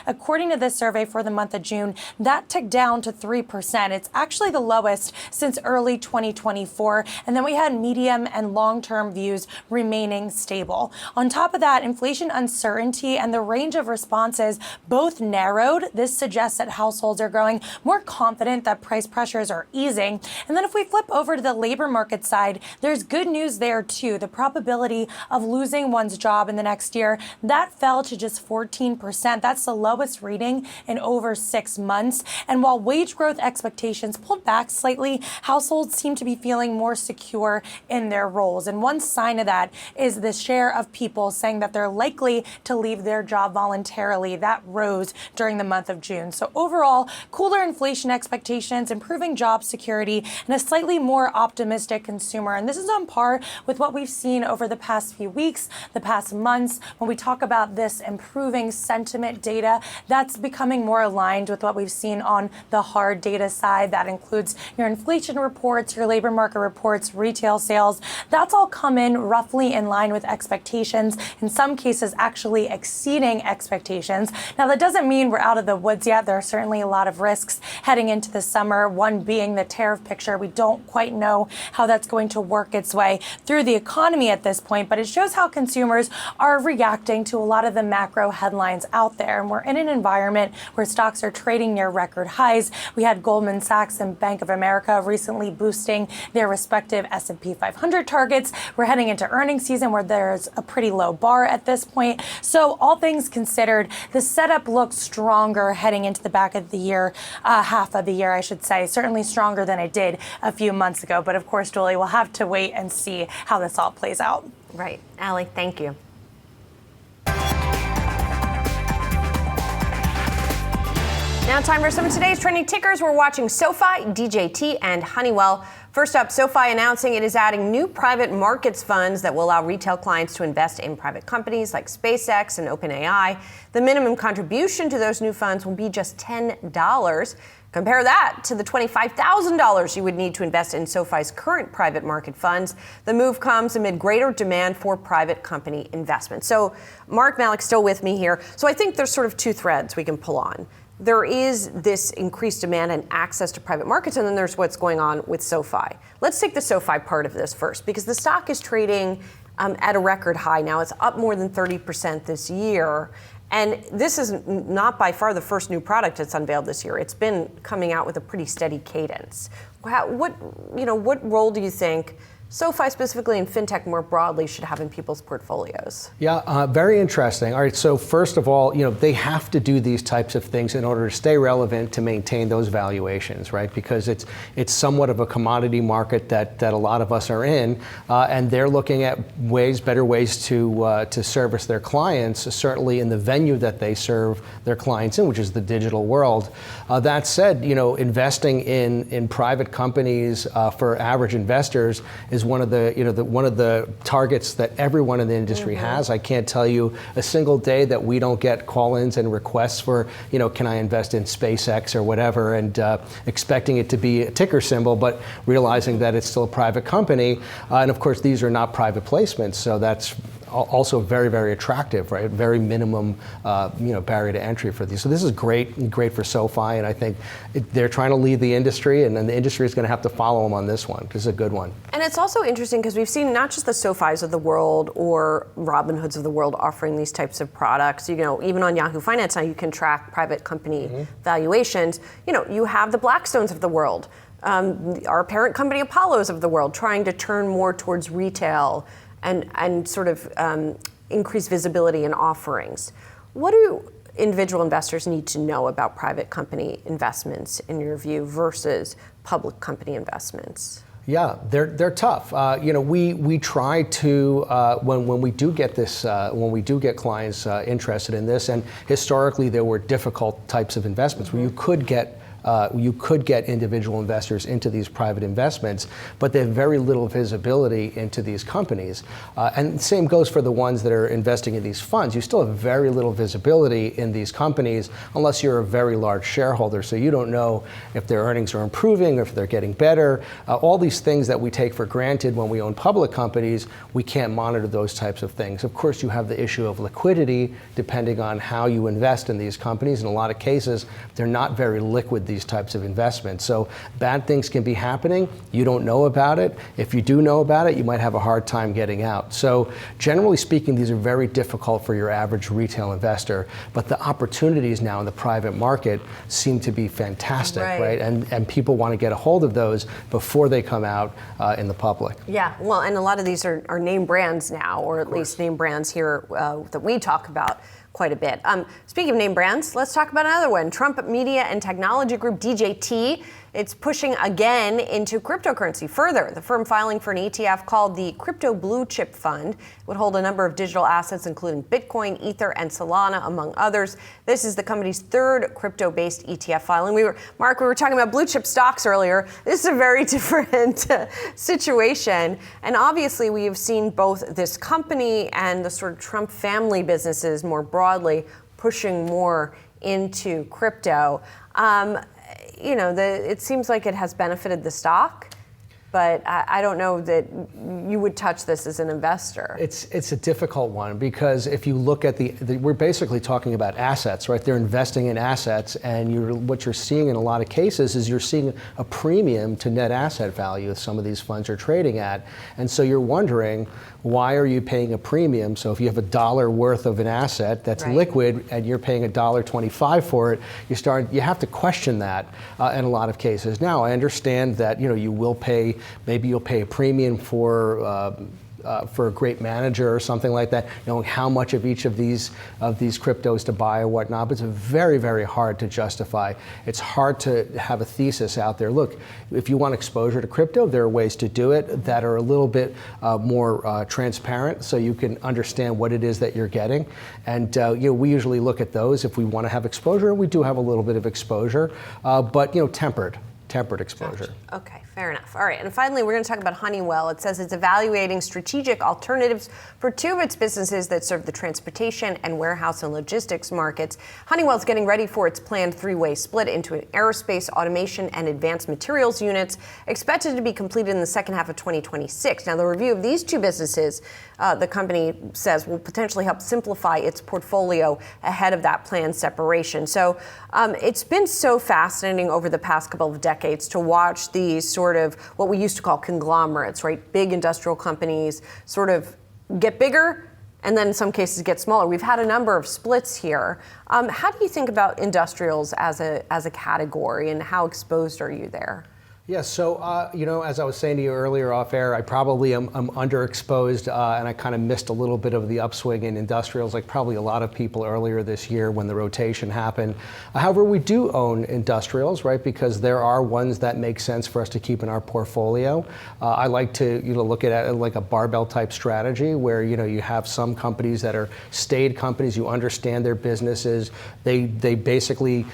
according to this survey for the month of June, that ticked down to 3%. It's actually the lowest since early 2024. And then we had medium and long-term views remaining stable. On top of that, inflation uncertainty and the range of responses both narrowed. This suggests that households are growing more confident that price pressures are easing. And then if we flip over to the labor market side, there's good news there too. The probability of losing one's job in the next year, that fell to just 14%. That's the lowest reading in over 6 months. And while wage growth expectations pulled back slightly, households seem to be feeling more secure in their roles. And one sign of that is the share of people saying that they're likely to leave their job voluntarily. That rose during the month of June. So overall, cooler inflation expectations, improving job security, and a slightly more optimistic consumer. And this is on par with what we've seen over the past few weeks, the past months. When we talk about this improving sentiment data, that's becoming more aligned with what we've seen on the hard data side. That includes your inflation reports, your labor market reports, retail sales. That's all come in roughly in line with expectations, in some cases actually exceeding expectations. Now, that doesn't mean we're out of the woods yet. There are certainly a lot of risks heading into the summer, one being the tariff picture. We don't quite know how that's going to work its way through the economy at this point, but it shows how consumers are reacting to a lot of the macro headlines out there. And we're in an environment where stocks are trading near record highs. We had Goldman Sachs and Bank of America recently boosting their respective S&P 500 targets. We're heading into earnings season where there's a pretty low bar at this point. So all things considered, the setup looks stronger heading into the back of the year, half of the year, I should say, certainly stronger than it did a few months ago. But of course, Julie, we'll have to wait and see how this all plays out. Right. Allie, thank you. Now time for some of today's trending tickers. We're watching SoFi, DJT, and Honeywell. First up, SoFi announcing it is adding new private markets funds that will allow retail clients to invest in private companies like SpaceX and OpenAI. The minimum contribution to those new funds will be just $10. Compare that to the $25,000 you would need to invest in SoFi's current private market funds. The move comes amid greater demand for private company investment. So Mark Malik still with me here. So I think there's sort of two threads we can pull on. There is this increased demand and access to private markets, and then there's what's going on with SoFi. Let's take the SoFi part of this first, because the stock is trading at a record high now. It's up more than 30% this year. And this is not by far the first new product it's unveiled this year. It's been coming out with a pretty steady cadence. What role do you think SoFi specifically and fintech more broadly should have in people's portfolios? Yeah, very interesting. All right, so first of all, they have to do these types of things in order to stay relevant, to maintain those valuations, right? Because it's somewhat of a commodity market that a lot of us are in, and they're looking at better ways to service their clients, certainly in the venue that they serve their clients in, which is the digital world. That said, investing in private companies for average investors is one of the targets that everyone in the industry has. I can't tell you a single day that we don't get call-ins and requests for, can I invest in SpaceX or whatever, and expecting it to be a ticker symbol, but realizing that it's still a private company. And of course, these are not private placements, so that's also very, very attractive, right? Very minimum, barrier to entry for these. So this is great for SoFi, and I think they're trying to lead the industry, and then the industry is going to have to follow them on this one. This is a good one. And it's also interesting because we've seen not just the SoFis of the world or Robinhoods of the world offering these types of products. Even on Yahoo Finance now, you can track private company valuations. You have the Blackstones of the world, our parent company Apollos of the world, trying to turn more towards retail and sort of increase visibility in offerings. What do individual investors need to know about private company investments, in your view, versus public company investments? Yeah, they're tough. We try to when we do get this when we do get clients interested in this, and historically there were difficult types of investments where you could get individual investors into these private investments, but they have very little visibility into these companies. And the same goes for the ones that are investing in these funds. You still have very little visibility in these companies unless you're a very large shareholder. So you don't know if their earnings are improving, or if they're getting better. All these things that we take for granted when we own public companies, we can't monitor those types of things. Of course, you have the issue of liquidity depending on how you invest in these companies. In a lot of cases, they're not very liquid, these types of investments. So bad things can be happening. You don't know about it. If you do know about it, you might have a hard time getting out. So generally speaking, these are very difficult for your average retail investor. But the opportunities now in the private market seem to be fantastic, right? And people want to get a hold of those before they come out in the public. Yeah, well, and a lot of these are name brands now, or at least name brands here that we talk about quite a bit. Speaking of name brands, let's talk about another one. Trump Media and Technology Group, DJT. It's pushing again into cryptocurrency further. The firm filing for an ETF called the Crypto Blue Chip Fund would hold a number of digital assets, including Bitcoin, Ether, and Solana, among others. This is the company's third crypto-based ETF filing. Mark, we were talking about blue chip stocks earlier. This is a very different situation. And obviously, we have seen both this company and the sort of Trump family businesses more broadly pushing more into crypto. It seems like it has benefited the stock, but I don't know that you would touch this as an investor. It's a difficult one because if you look at we're basically talking about assets, right? They're investing in assets, and what you're seeing in a lot of cases is you're seeing a premium to net asset value some of these funds are trading at. And so you're wondering, why are you paying a premium? So if you have $1 worth of an asset that's liquid and you're paying $1.25 for it, you have to question that in a lot of cases. Now, I understand that you will pay, maybe you'll pay a premium for a great manager or something like that, knowing how much of each of these cryptos to buy or whatnot. But it's very, very hard to justify. It's hard to have a thesis out there. Look, if you want exposure to crypto, there are ways to do it that are a little bit more transparent, so you can understand what it is that you're getting. And we usually look at those if we want to have exposure. We do have a little bit of exposure, but tempered exposure. Okay, fair enough. All right, and finally, we're going to talk about Honeywell. It says it's evaluating strategic alternatives for two of its businesses that serve the transportation and warehouse and logistics markets. Honeywell's getting ready for its planned three-way split into an aerospace, automation, and advanced materials units, expected to be completed in the second half of 2026. Now, the review of these two businesses, the company says, will potentially help simplify its portfolio ahead of that planned separation. So it's been so fascinating over the past couple of decades to watch these sort of what we used to call conglomerates, right? Big industrial companies sort of get bigger and then in some cases get smaller. We've had a number of splits here. How do you think about industrials as a category, and how exposed are you there? Yeah, so, as I was saying to you earlier off air, I probably am underexposed, and I kind of missed a little bit of the upswing in industrials, like probably a lot of people earlier this year when the rotation happened. However, we do own industrials, right, because there are ones that make sense for us to keep in our portfolio. I like to, look at it like a barbell type strategy where, you have some companies that are staid companies, you understand their businesses, they basically,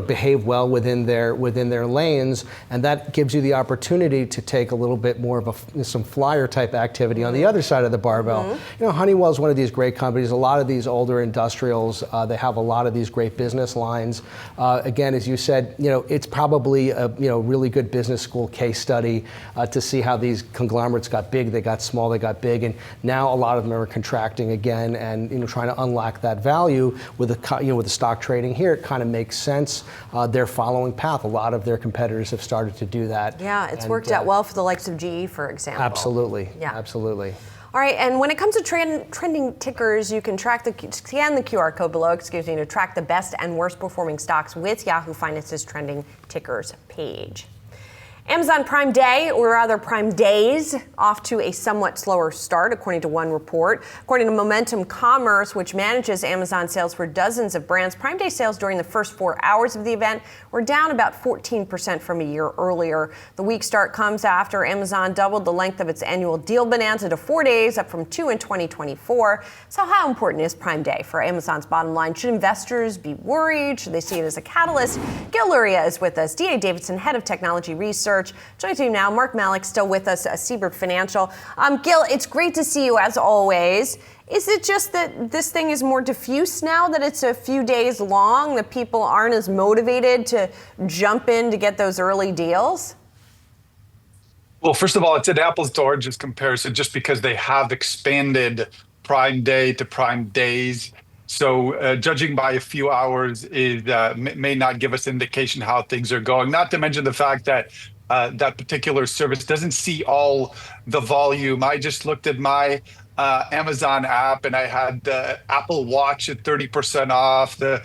behave well within their lanes, and that gives you the opportunity to take a little bit more of some flyer type activity on the other side of the barbell. Mm-hmm. Honeywell is one of these great companies. A lot of these older industrials, they have a lot of these great business lines. Again, as you said, it's probably a really good business school case study to see how these conglomerates got big, they got small, they got big, and now a lot of them are contracting again and trying to unlock that value with the stock trading here. It kind of makes sense. They're following path. A lot of their competitors have started to do that. Yeah, it's worked out well for the likes of GE, for example. Absolutely. Yeah. Absolutely. All right, and when it comes to trending tickers, you can scan the QR code below, to track the best and worst performing stocks with Yahoo Finance's trending tickers page. Amazon Prime Day, or rather Prime Days, off to a somewhat slower start, according to one report. According to Momentum Commerce, which manages Amazon sales for dozens of brands, Prime Day sales during the first 4 hours of the event were down about 14% from a year earlier. The week start comes after Amazon doubled the length of its annual deal bonanza to 4 days, up from 2 in 2024. So how important is Prime Day for Amazon's bottom line? Should investors be worried? Should they see it as a catalyst? Gil Luria is with us, D.A. Davidson, head of technology research. Joining you now, Mark Malik, still with us, Seabird Financial. Gil, it's great to see you as always. Is it just that this thing is more diffuse now, that it's a few days long, that people aren't as motivated to jump in to get those early deals? Well, first of all, it's an apples to oranges comparison just because they have expanded Prime Day to Prime Days. So judging by a few hours may not give us indication how things are going, not to mention the fact that that particular service doesn't see all the volume. I just looked at my Amazon app and I had the Apple Watch at 30% off, the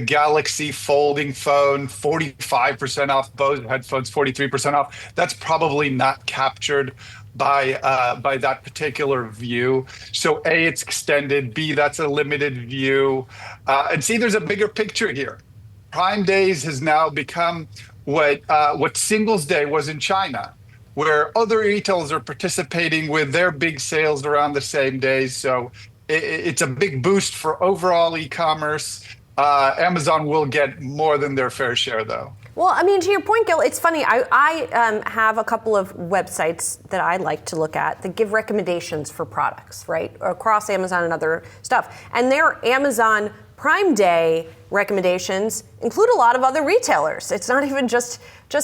Galaxy folding phone 45% off, Bose headphones 43% off. That's probably not captured by that particular view. So A, it's extended, B, that's a limited view, and C, there's a bigger picture here. Prime Days has now become what Singles Day was in China, where other retailers are participating with their big sales around the same days. So it's a big boost for overall e-commerce. Amazon will get more than their fair share, though. Well, I mean, to your point, Gil, it's funny. I have a couple of websites that I like to look at that give recommendations for products, right, across Amazon and other stuff. And their Amazon Prime Day recommendations include a lot of other retailers. It's not even just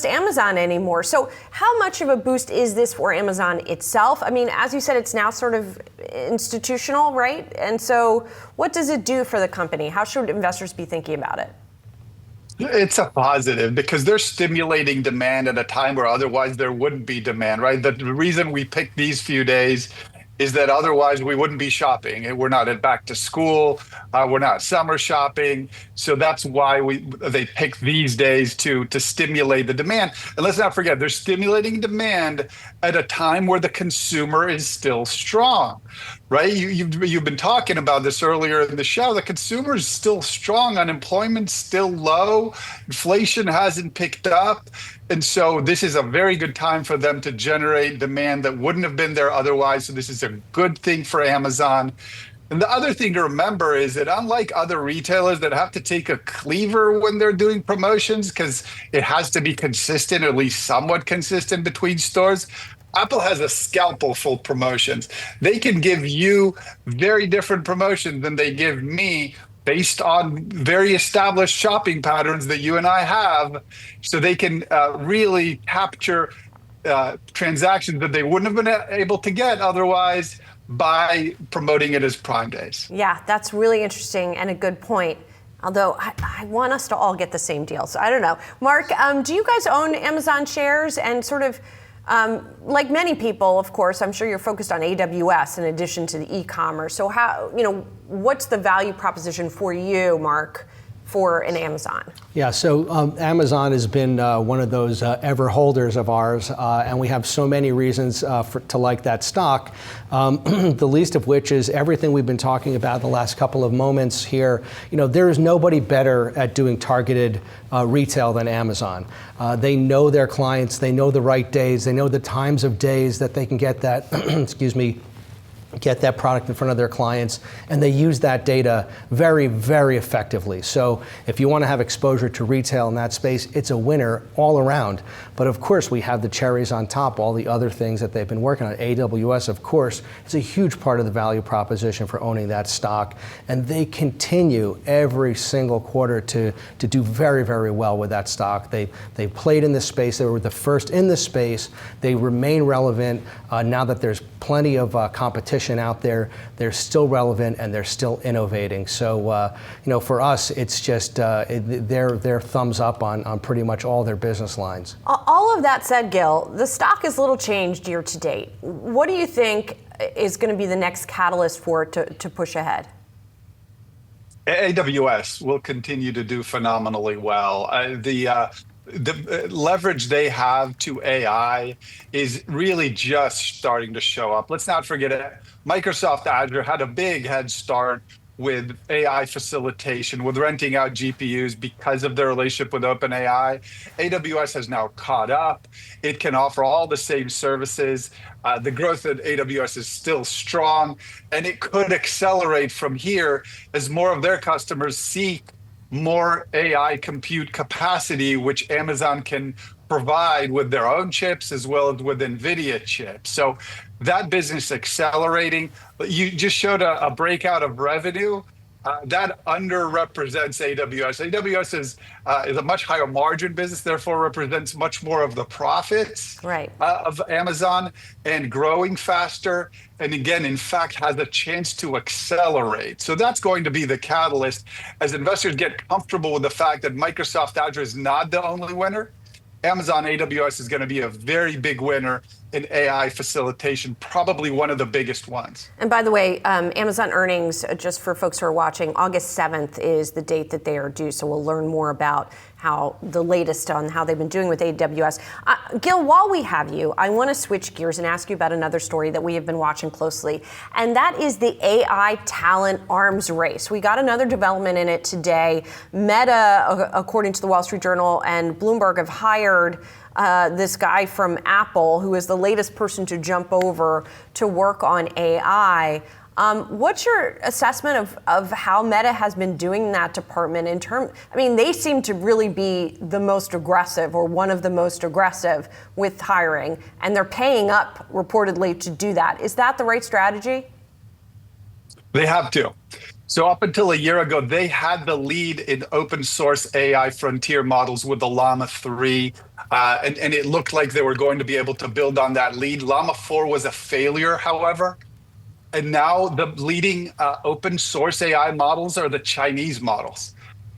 Amazon anymore. So how much of a boost is this for Amazon itself? I mean, as you said, it's now sort of institutional, right? And so what does it do for the company? How should investors be thinking about it? It's a positive because they're stimulating demand at a time where otherwise there wouldn't be demand, right? The reason we picked these few days is that otherwise we wouldn't be shopping. We're not at back to school. We're not summer shopping. So that's why they pick these days to stimulate the demand. And let's not forget, they're stimulating demand at a time where the consumer is still strong, right? You've been talking about this earlier in the show. The consumer is still strong. Unemployment's still low. Inflation hasn't picked up. And so this is a very good time for them to generate demand that wouldn't have been there otherwise. So this is a good thing for Amazon. And the other thing to remember is that unlike other retailers that have to take a cleaver when they're doing promotions, because it has to be consistent, or at least somewhat consistent between stores, Apple has a scalpel full of promotions. They can give you very different promotions than they give me, based on very established shopping patterns that you and I have, so they can really capture transactions that they wouldn't have been able to get otherwise by promoting it as Prime Days. Yeah, that's really interesting and a good point. Although I want us to all get the same deal, so I don't know. Mark, do you guys own Amazon shares? And sort of, like many people, of course, I'm sure you're focused on AWS in addition to the e-commerce. So how, what's the value proposition for you, Mark, for an Amazon? Yeah, so Amazon has been one of those ever holders of ours, and we have so many reasons to like that stock, the least of which is everything we've been talking about the last couple of moments here. There is nobody better at doing targeted retail than Amazon. They know their clients, they know the right days, they know the times of days that they can get that, get that product in front of their clients, and they use that data very, very effectively. So if you want to have exposure to retail in that space, it's a winner all around. But of course, we have the cherries on top, all the other things that they've been working on. AWS, of course, is a huge part of the value proposition for owning that stock. And they continue every single quarter to do very, very well with that stock. They played in this space. They were the first in this space. They remain relevant now that there's plenty of competition out there. They're still relevant and they're still innovating. So, for us, it's just their thumbs up on pretty much all their business lines. All of that said, Gil, the stock is little changed year to date. What do you think is going to be the next catalyst for it to push ahead? AWS will continue to do phenomenally well. the leverage they have to AI is really just starting to show up. Let's not forget it. Microsoft Azure had a big head start with AI facilitation, with renting out GPUs because of their relationship with OpenAI. AWS has now caught up. It can offer all the same services. The growth at AWS is still strong, and it could accelerate from here as more of their customers seek more AI compute capacity, which Amazon can provide with their own chips as well as with NVIDIA chips. So that business accelerating. You just showed a breakout of revenue. That underrepresents AWS. AWS is a much higher margin business, therefore represents much more of the profits of Amazon and growing faster. And again, in fact, has a chance to accelerate. So that's going to be the catalyst as investors get comfortable with the fact that Microsoft Azure is not the only winner. Amazon AWS is going to be a very big winner in AI facilitation, probably one of the biggest ones. And by the way, Amazon earnings, just for folks who are watching, August 7th is the date that they are due. So we'll learn more about how the latest on how they've been doing with AWS. Gil, while we have you, I want to switch gears and ask you about another story that we have been watching closely, and that is the AI talent arms race. We got another development in it today. Meta, according to the Wall Street Journal and Bloomberg, have hired this guy from Apple, who is the latest person to jump over to work on AI. What's your assessment of how Meta has been doing in that department in terms, I mean, they seem to really be the most aggressive or one of the most aggressive with hiring, and they're paying up reportedly to do that. Is that the right strategy? They have to. So up until a year ago, they had the lead in open source AI frontier models with the Llama 3. And it looked like they were going to be able to build on that lead. Llama 4 was a failure, however. And now the leading open source AI models are the Chinese models.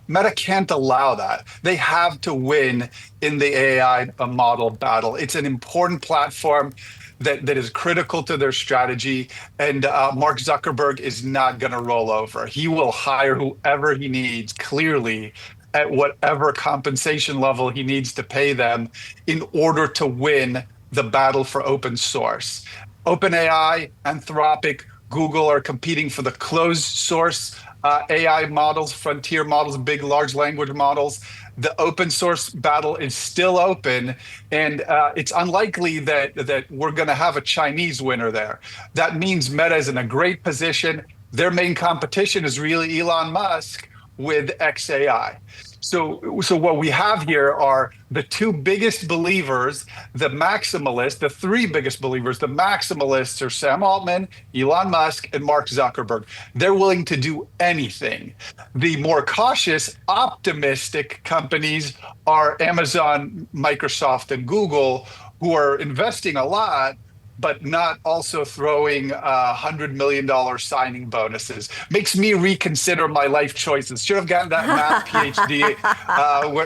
Meta can't allow that. They have to win in the AI model battle. It's an important platform that is critical to their strategy. And Mark Zuckerberg is not going to roll over. He will hire whoever he needs, clearly, at whatever compensation level he needs to pay them in order to win the battle for open source. OpenAI, Anthropic, Google are competing for the closed source AI models, frontier models, big, large language models. The open source battle is still open, and it's unlikely that we're going to have a Chinese winner there. That means Meta is in a great position. Their main competition is really Elon Musk with XAI. So what we have here are the two biggest believers, the maximalists, the three biggest believers. The maximalists are Sam Altman, Elon Musk, and Mark Zuckerberg. They're willing to do anything. The more cautious, optimistic companies are Amazon, Microsoft, and Google, who are investing a lot, but not also throwing $100 million signing bonuses. Makes me reconsider my life choices. Should have gotten that math PhD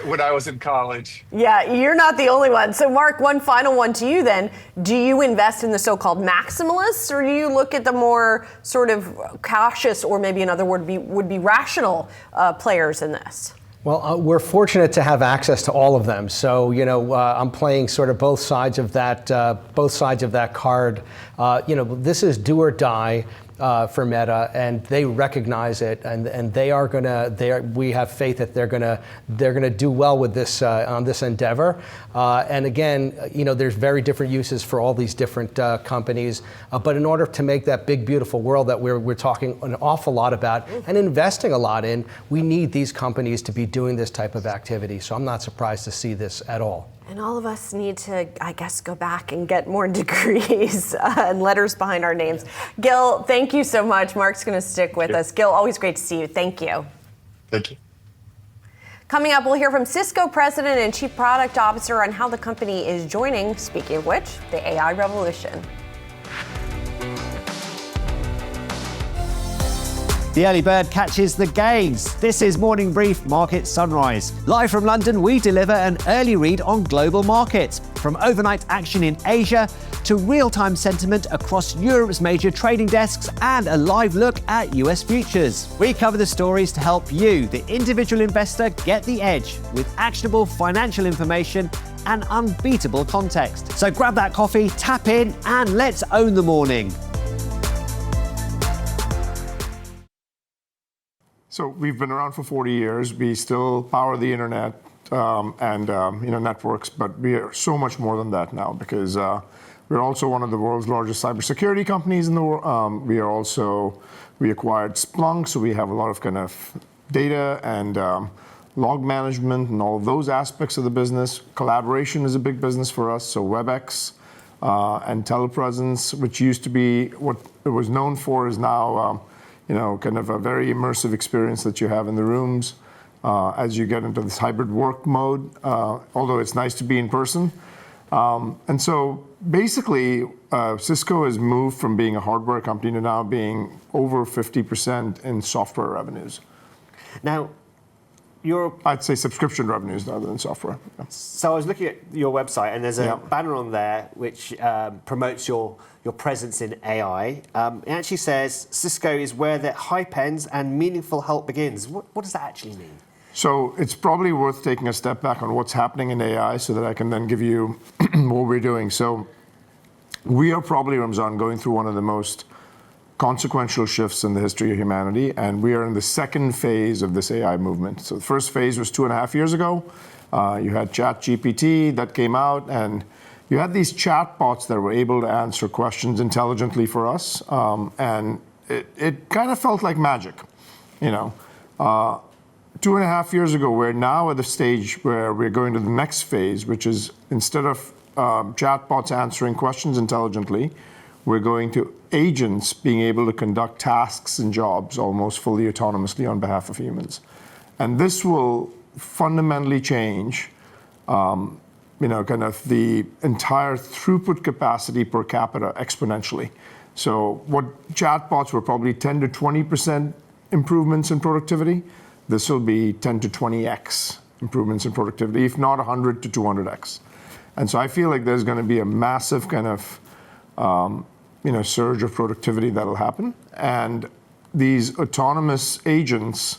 when I was in college. Yeah, you're not the only one. So Mark, one final one to you then. Do you invest in the so-called maximalists, or do you look at the more sort of cautious, or maybe another word would be rational players in this? Well, we're fortunate to have access to all of them. So, I'm playing sort of both sides of that card. This is do or die for Meta, and they recognize it, and we have faith that they're gonna do well with this on this endeavor. And again, there's very different uses for all these different companies. But in order to make that big, beautiful world that we're talking an awful lot about and investing a lot in, we need these companies to be doing this type of activity. So I'm not surprised to see this at all. And all of us need to, I guess, go back and get more degrees and letters behind our names. Gil, thank you so much. Mark's going to stick with us. Gil, always great to see you. Thank you. Thank you. Coming up, we'll hear from Cisco President and Chief Product Officer on how the company is joining, speaking of which, the AI revolution. The early bird catches the gains. This is Morning Brief Market Sunrise. Live from London, we deliver an early read on global markets, from overnight action in Asia to real-time sentiment across Europe's major trading desks and a live look at US futures. We cover the stories to help you, the individual investor, get the edge with actionable financial information and unbeatable context. So grab that coffee, tap in, and let's own the morning. So we've been around for 40 years. We still power the internet and networks, but we are so much more than that now because we're also one of the world's largest cybersecurity companies in the world. We acquired Splunk, so we have a lot of kind of data and log management and all of those aspects of the business. Collaboration is a big business for us, so WebEx and telepresence, which used to be what it was known for, is now kind of a very immersive experience that you have in the rooms as you get into this hybrid work mode, although it's nice to be in person. And so basically, Cisco has moved from being a hardware company to now being over 50% in software revenues. Now, I'd say subscription revenues rather than software. Yeah. So I was looking at your website, and there's a banner on there which promotes your presence in AI. It actually says Cisco is where the hype ends and meaningful help begins. What does that actually mean? So it's probably worth taking a step back on what's happening in AI so that I can then give you what we're doing. So we are probably, Ramzan, going through one of the most consequential shifts in the history of humanity, and we are in the second phase of this AI movement. So the first phase was 2.5 years ago. You had ChatGPT that came out, and you had these chatbots that were able to answer questions intelligently for us, and it kind of felt like magic. 2.5 years ago, we're now at the stage where we're going to the next phase, which is instead of chatbots answering questions intelligently, we're going to agents being able to conduct tasks and jobs almost fully autonomously on behalf of humans. And this will fundamentally change kind of the entire throughput capacity per capita exponentially. So what chatbots were probably 10 to 20% improvements in productivity, this will be 10 to 20x improvements in productivity, if not 100 to 200x. And so I feel like there's going to be a massive kind of surge of productivity that'll happen. And these autonomous agents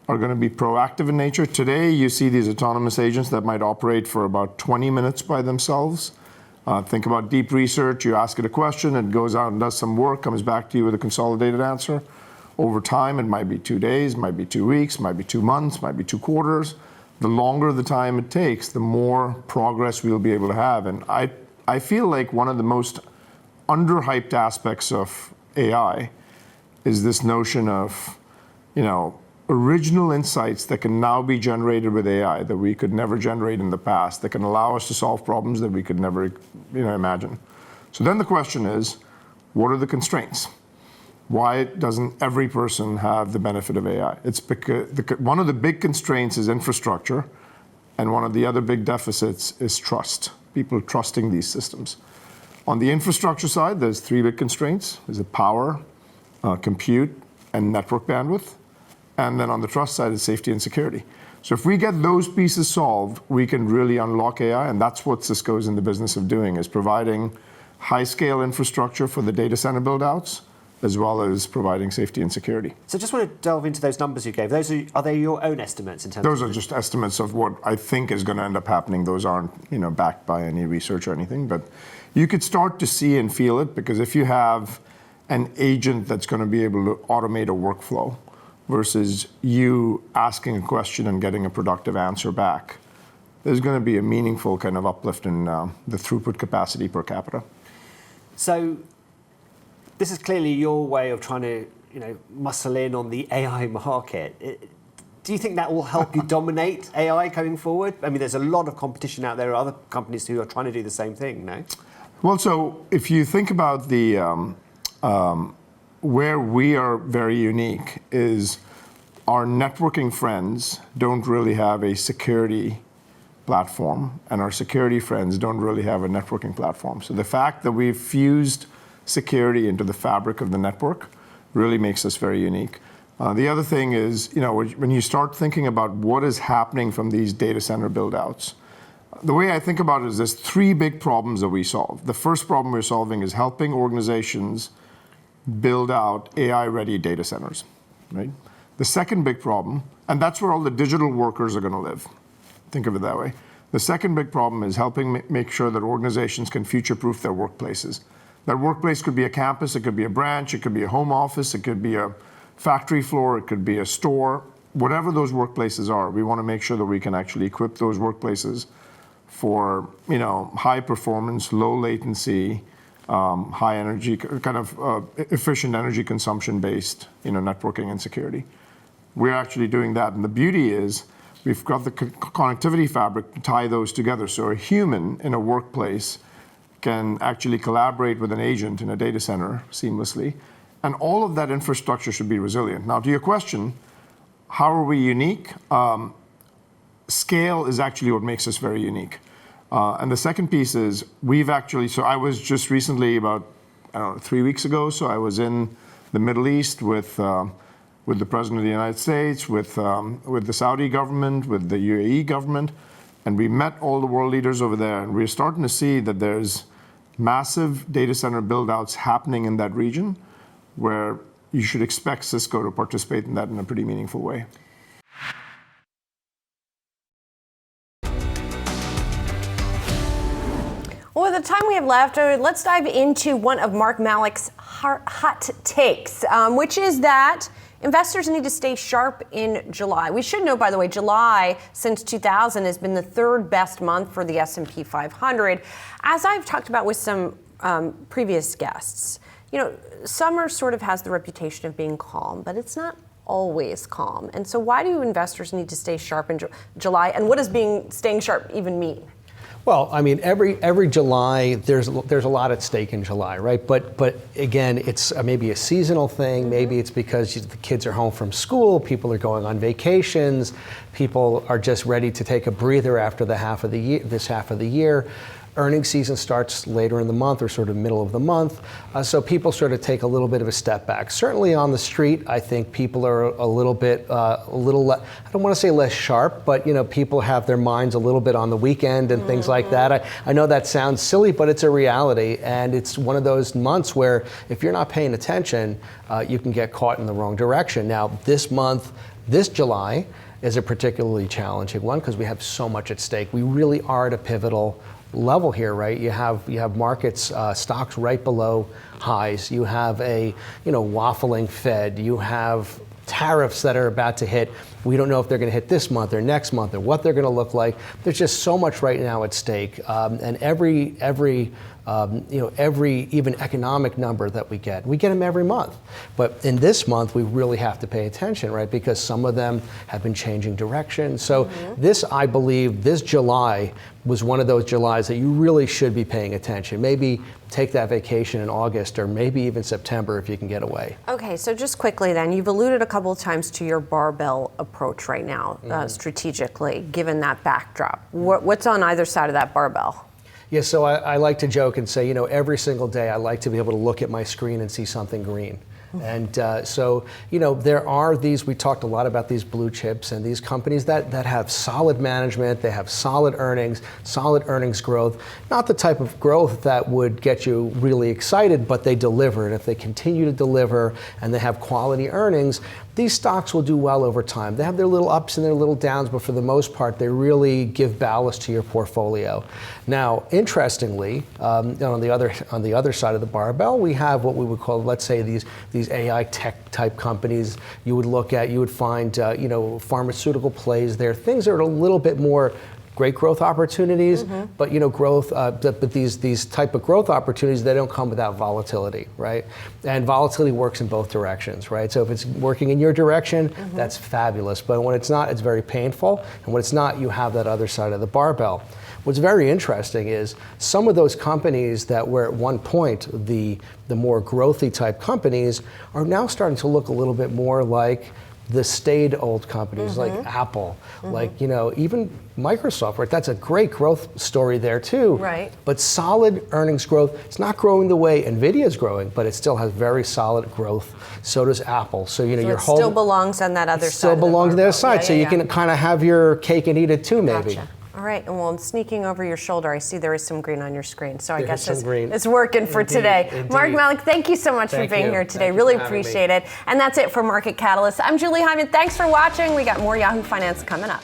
are going to be proactive in nature. Today, you see these autonomous agents that might operate for about 20 minutes by themselves. Think about deep research. You ask it a question, it goes out and does some work, comes back to you with a consolidated answer. Over time, it might be 2 days, might be 2 weeks, might be 2 months, might be 2 quarters. The longer the time it takes, the more progress we'll be able to have. And I feel like one of the most underhyped aspects of AI is this notion of, original insights that can now be generated with AI that we could never generate in the past, that can allow us to solve problems that we could never, imagine. So then the question is, what are the constraints? Why doesn't every person have the benefit of AI? It's because one of the big constraints is infrastructure, and one of the other big deficits is trust, people trusting these systems. On the infrastructure side, there's 3 big constraints. There's power, compute, and network bandwidth. And then on the trust side is safety and security. So if we get those pieces solved, we can really unlock AI, and that's what Cisco is in the business of doing, is providing high-scale infrastructure for the data center build-outs, as well as providing safety and security. So just want to delve into those numbers you gave. Are they your own estimates in terms Those are just estimates of what I think is going to end up happening. Those aren't, backed by any research or anything, but you could start to see and feel it, because if you have an agent that's going to be able to automate a workflow versus you asking a question and getting a productive answer back, there's going to be a meaningful kind of uplift in the throughput capacity per capita. So this is clearly your way of trying to, muscle in on the AI market. Do you think that will help you dominate AI going forward? I mean, there's a lot of competition out there, other companies who are trying to do the same thing, no? Well, so if you think about the where we are very unique is our networking friends don't really have a security platform, and our security friends don't really have a networking platform. So the fact that we've fused security into the fabric of the network really makes us very unique. The other thing is, when you start thinking about what is happening from these data center build-outs, the way I think about it is there's three big problems that we solve. The first problem we're solving is helping organizations build out AI-ready data centers, right? The second big problem, and that's where all the digital workers are going to live. Think of it that way. The second big problem is helping make sure that organizations can future-proof their workplaces. That workplace could be a campus, it could be a branch, it could be a home office, it could be a factory floor, it could be a store. Whatever those workplaces are, we want to make sure that we can actually equip those workplaces for high performance, low latency, high energy, kind of efficient energy consumption based networking and security. We're actually doing that, and the beauty is we've got the connectivity fabric to tie those together. So a human in a workplace can actually collaborate with an agent in a data center seamlessly, and all of that infrastructure should be resilient. Now, to your question, how are we unique? Scale is actually what makes us very unique. And the second piece is so I was just recently about, 3 weeks ago, so I was in the Middle East with the President of the United States, with the Saudi government, with the UAE government, and we met all the world leaders over there, and we're starting to see that there's massive data center build-outs happening in that region where you should expect Cisco to participate in that in a pretty meaningful way. Well, with the time we have left, let's dive into one of Mark Malik's hot takes, which is that investors need to stay sharp in July. We should know, by the way, July since 2000 has been the third best month for the S&P 500. As I've talked about with some previous guests, summer sort of has the reputation of being calm, but it's not always calm. And so why do investors need to stay sharp in July? And what does staying sharp even mean? Well, I mean, every July, there's a lot at stake in July, right? But again, it's maybe a seasonal thing. Maybe it's because the kids are home from school, people are going on vacations, people are just ready to take a breather after this half of the year. Earnings season starts later in the month or sort of middle of the month, so people sort of take a little bit of a step back. Certainly on the street, I think people are a little bit, I don't want to say less sharp, but people have their minds a little bit on the weekend and things like that. I know that sounds silly, but it's a reality, and it's one of those months where if you're not paying attention, you can get caught in the wrong direction. Now, this month, this July, is a particularly challenging one because we have so much at stake. We really are at a pivotal level here, right? You have markets, stocks right below highs. You have a waffling Fed. You have tariffs that are about to hit. We don't know if they're going to hit this month or next month or what they're going to look like. There's just so much right now at stake, and every even economic number that we get them every month. But in this month, we really have to pay attention, right? Because some of them have been changing direction. So I believe this July was one of those Julys that you really should be paying attention. Maybe take that vacation in August or maybe even September if you can get away. Okay, so just quickly then, you've alluded a couple of times to your barbell approach right now, strategically, given that backdrop. What's on either side of that barbell? Yeah, so I like to joke and say, every single day I like to be able to look at my screen and see something green. And so, there are we talked a lot about these blue chips and these companies that have solid management, they have solid earnings growth, not the type of growth that would get you really excited, but they deliver. And if they continue to deliver and they have quality earnings, these stocks will do well over time. They have their little ups and their little downs, but for the most part, they really give ballast to your portfolio. Now, interestingly, on the other side of the barbell, we have what we would call, let's say, these AI tech type companies. You would find pharmaceutical plays there, things that are a little bit more great growth opportunities, but but these type of growth opportunities, they don't come without volatility, right? And volatility works in both directions, right? So if it's working in your direction, that's fabulous. But when it's not, it's very painful. And when it's not, you have that other side of the barbell. What's very interesting is some of those companies that were at one point the more growthy type companies are now starting to look a little bit more like the staid old companies like Apple, like, even Microsoft, right? That's a great growth story there too. Right. But solid earnings growth. It's not growing the way Nvidia is growing, but it still has very solid growth. So does Apple. So, So it still belongs on that other side. Still belongs on the other side. So you can kind of have your cake and eat it too, maybe. Gotcha. All right, and well, sneaking over your shoulder, I see there is some green on your screen, so I There guess is some green. it's working for today. Indeed. Mark Malik, thank you so much Thank for being you. here today. Thank you Really for having me. appreciate it. And that's it for Market Catalyst. I'm Julie Hyman. Thanks for watching. We got more Yahoo Finance coming up.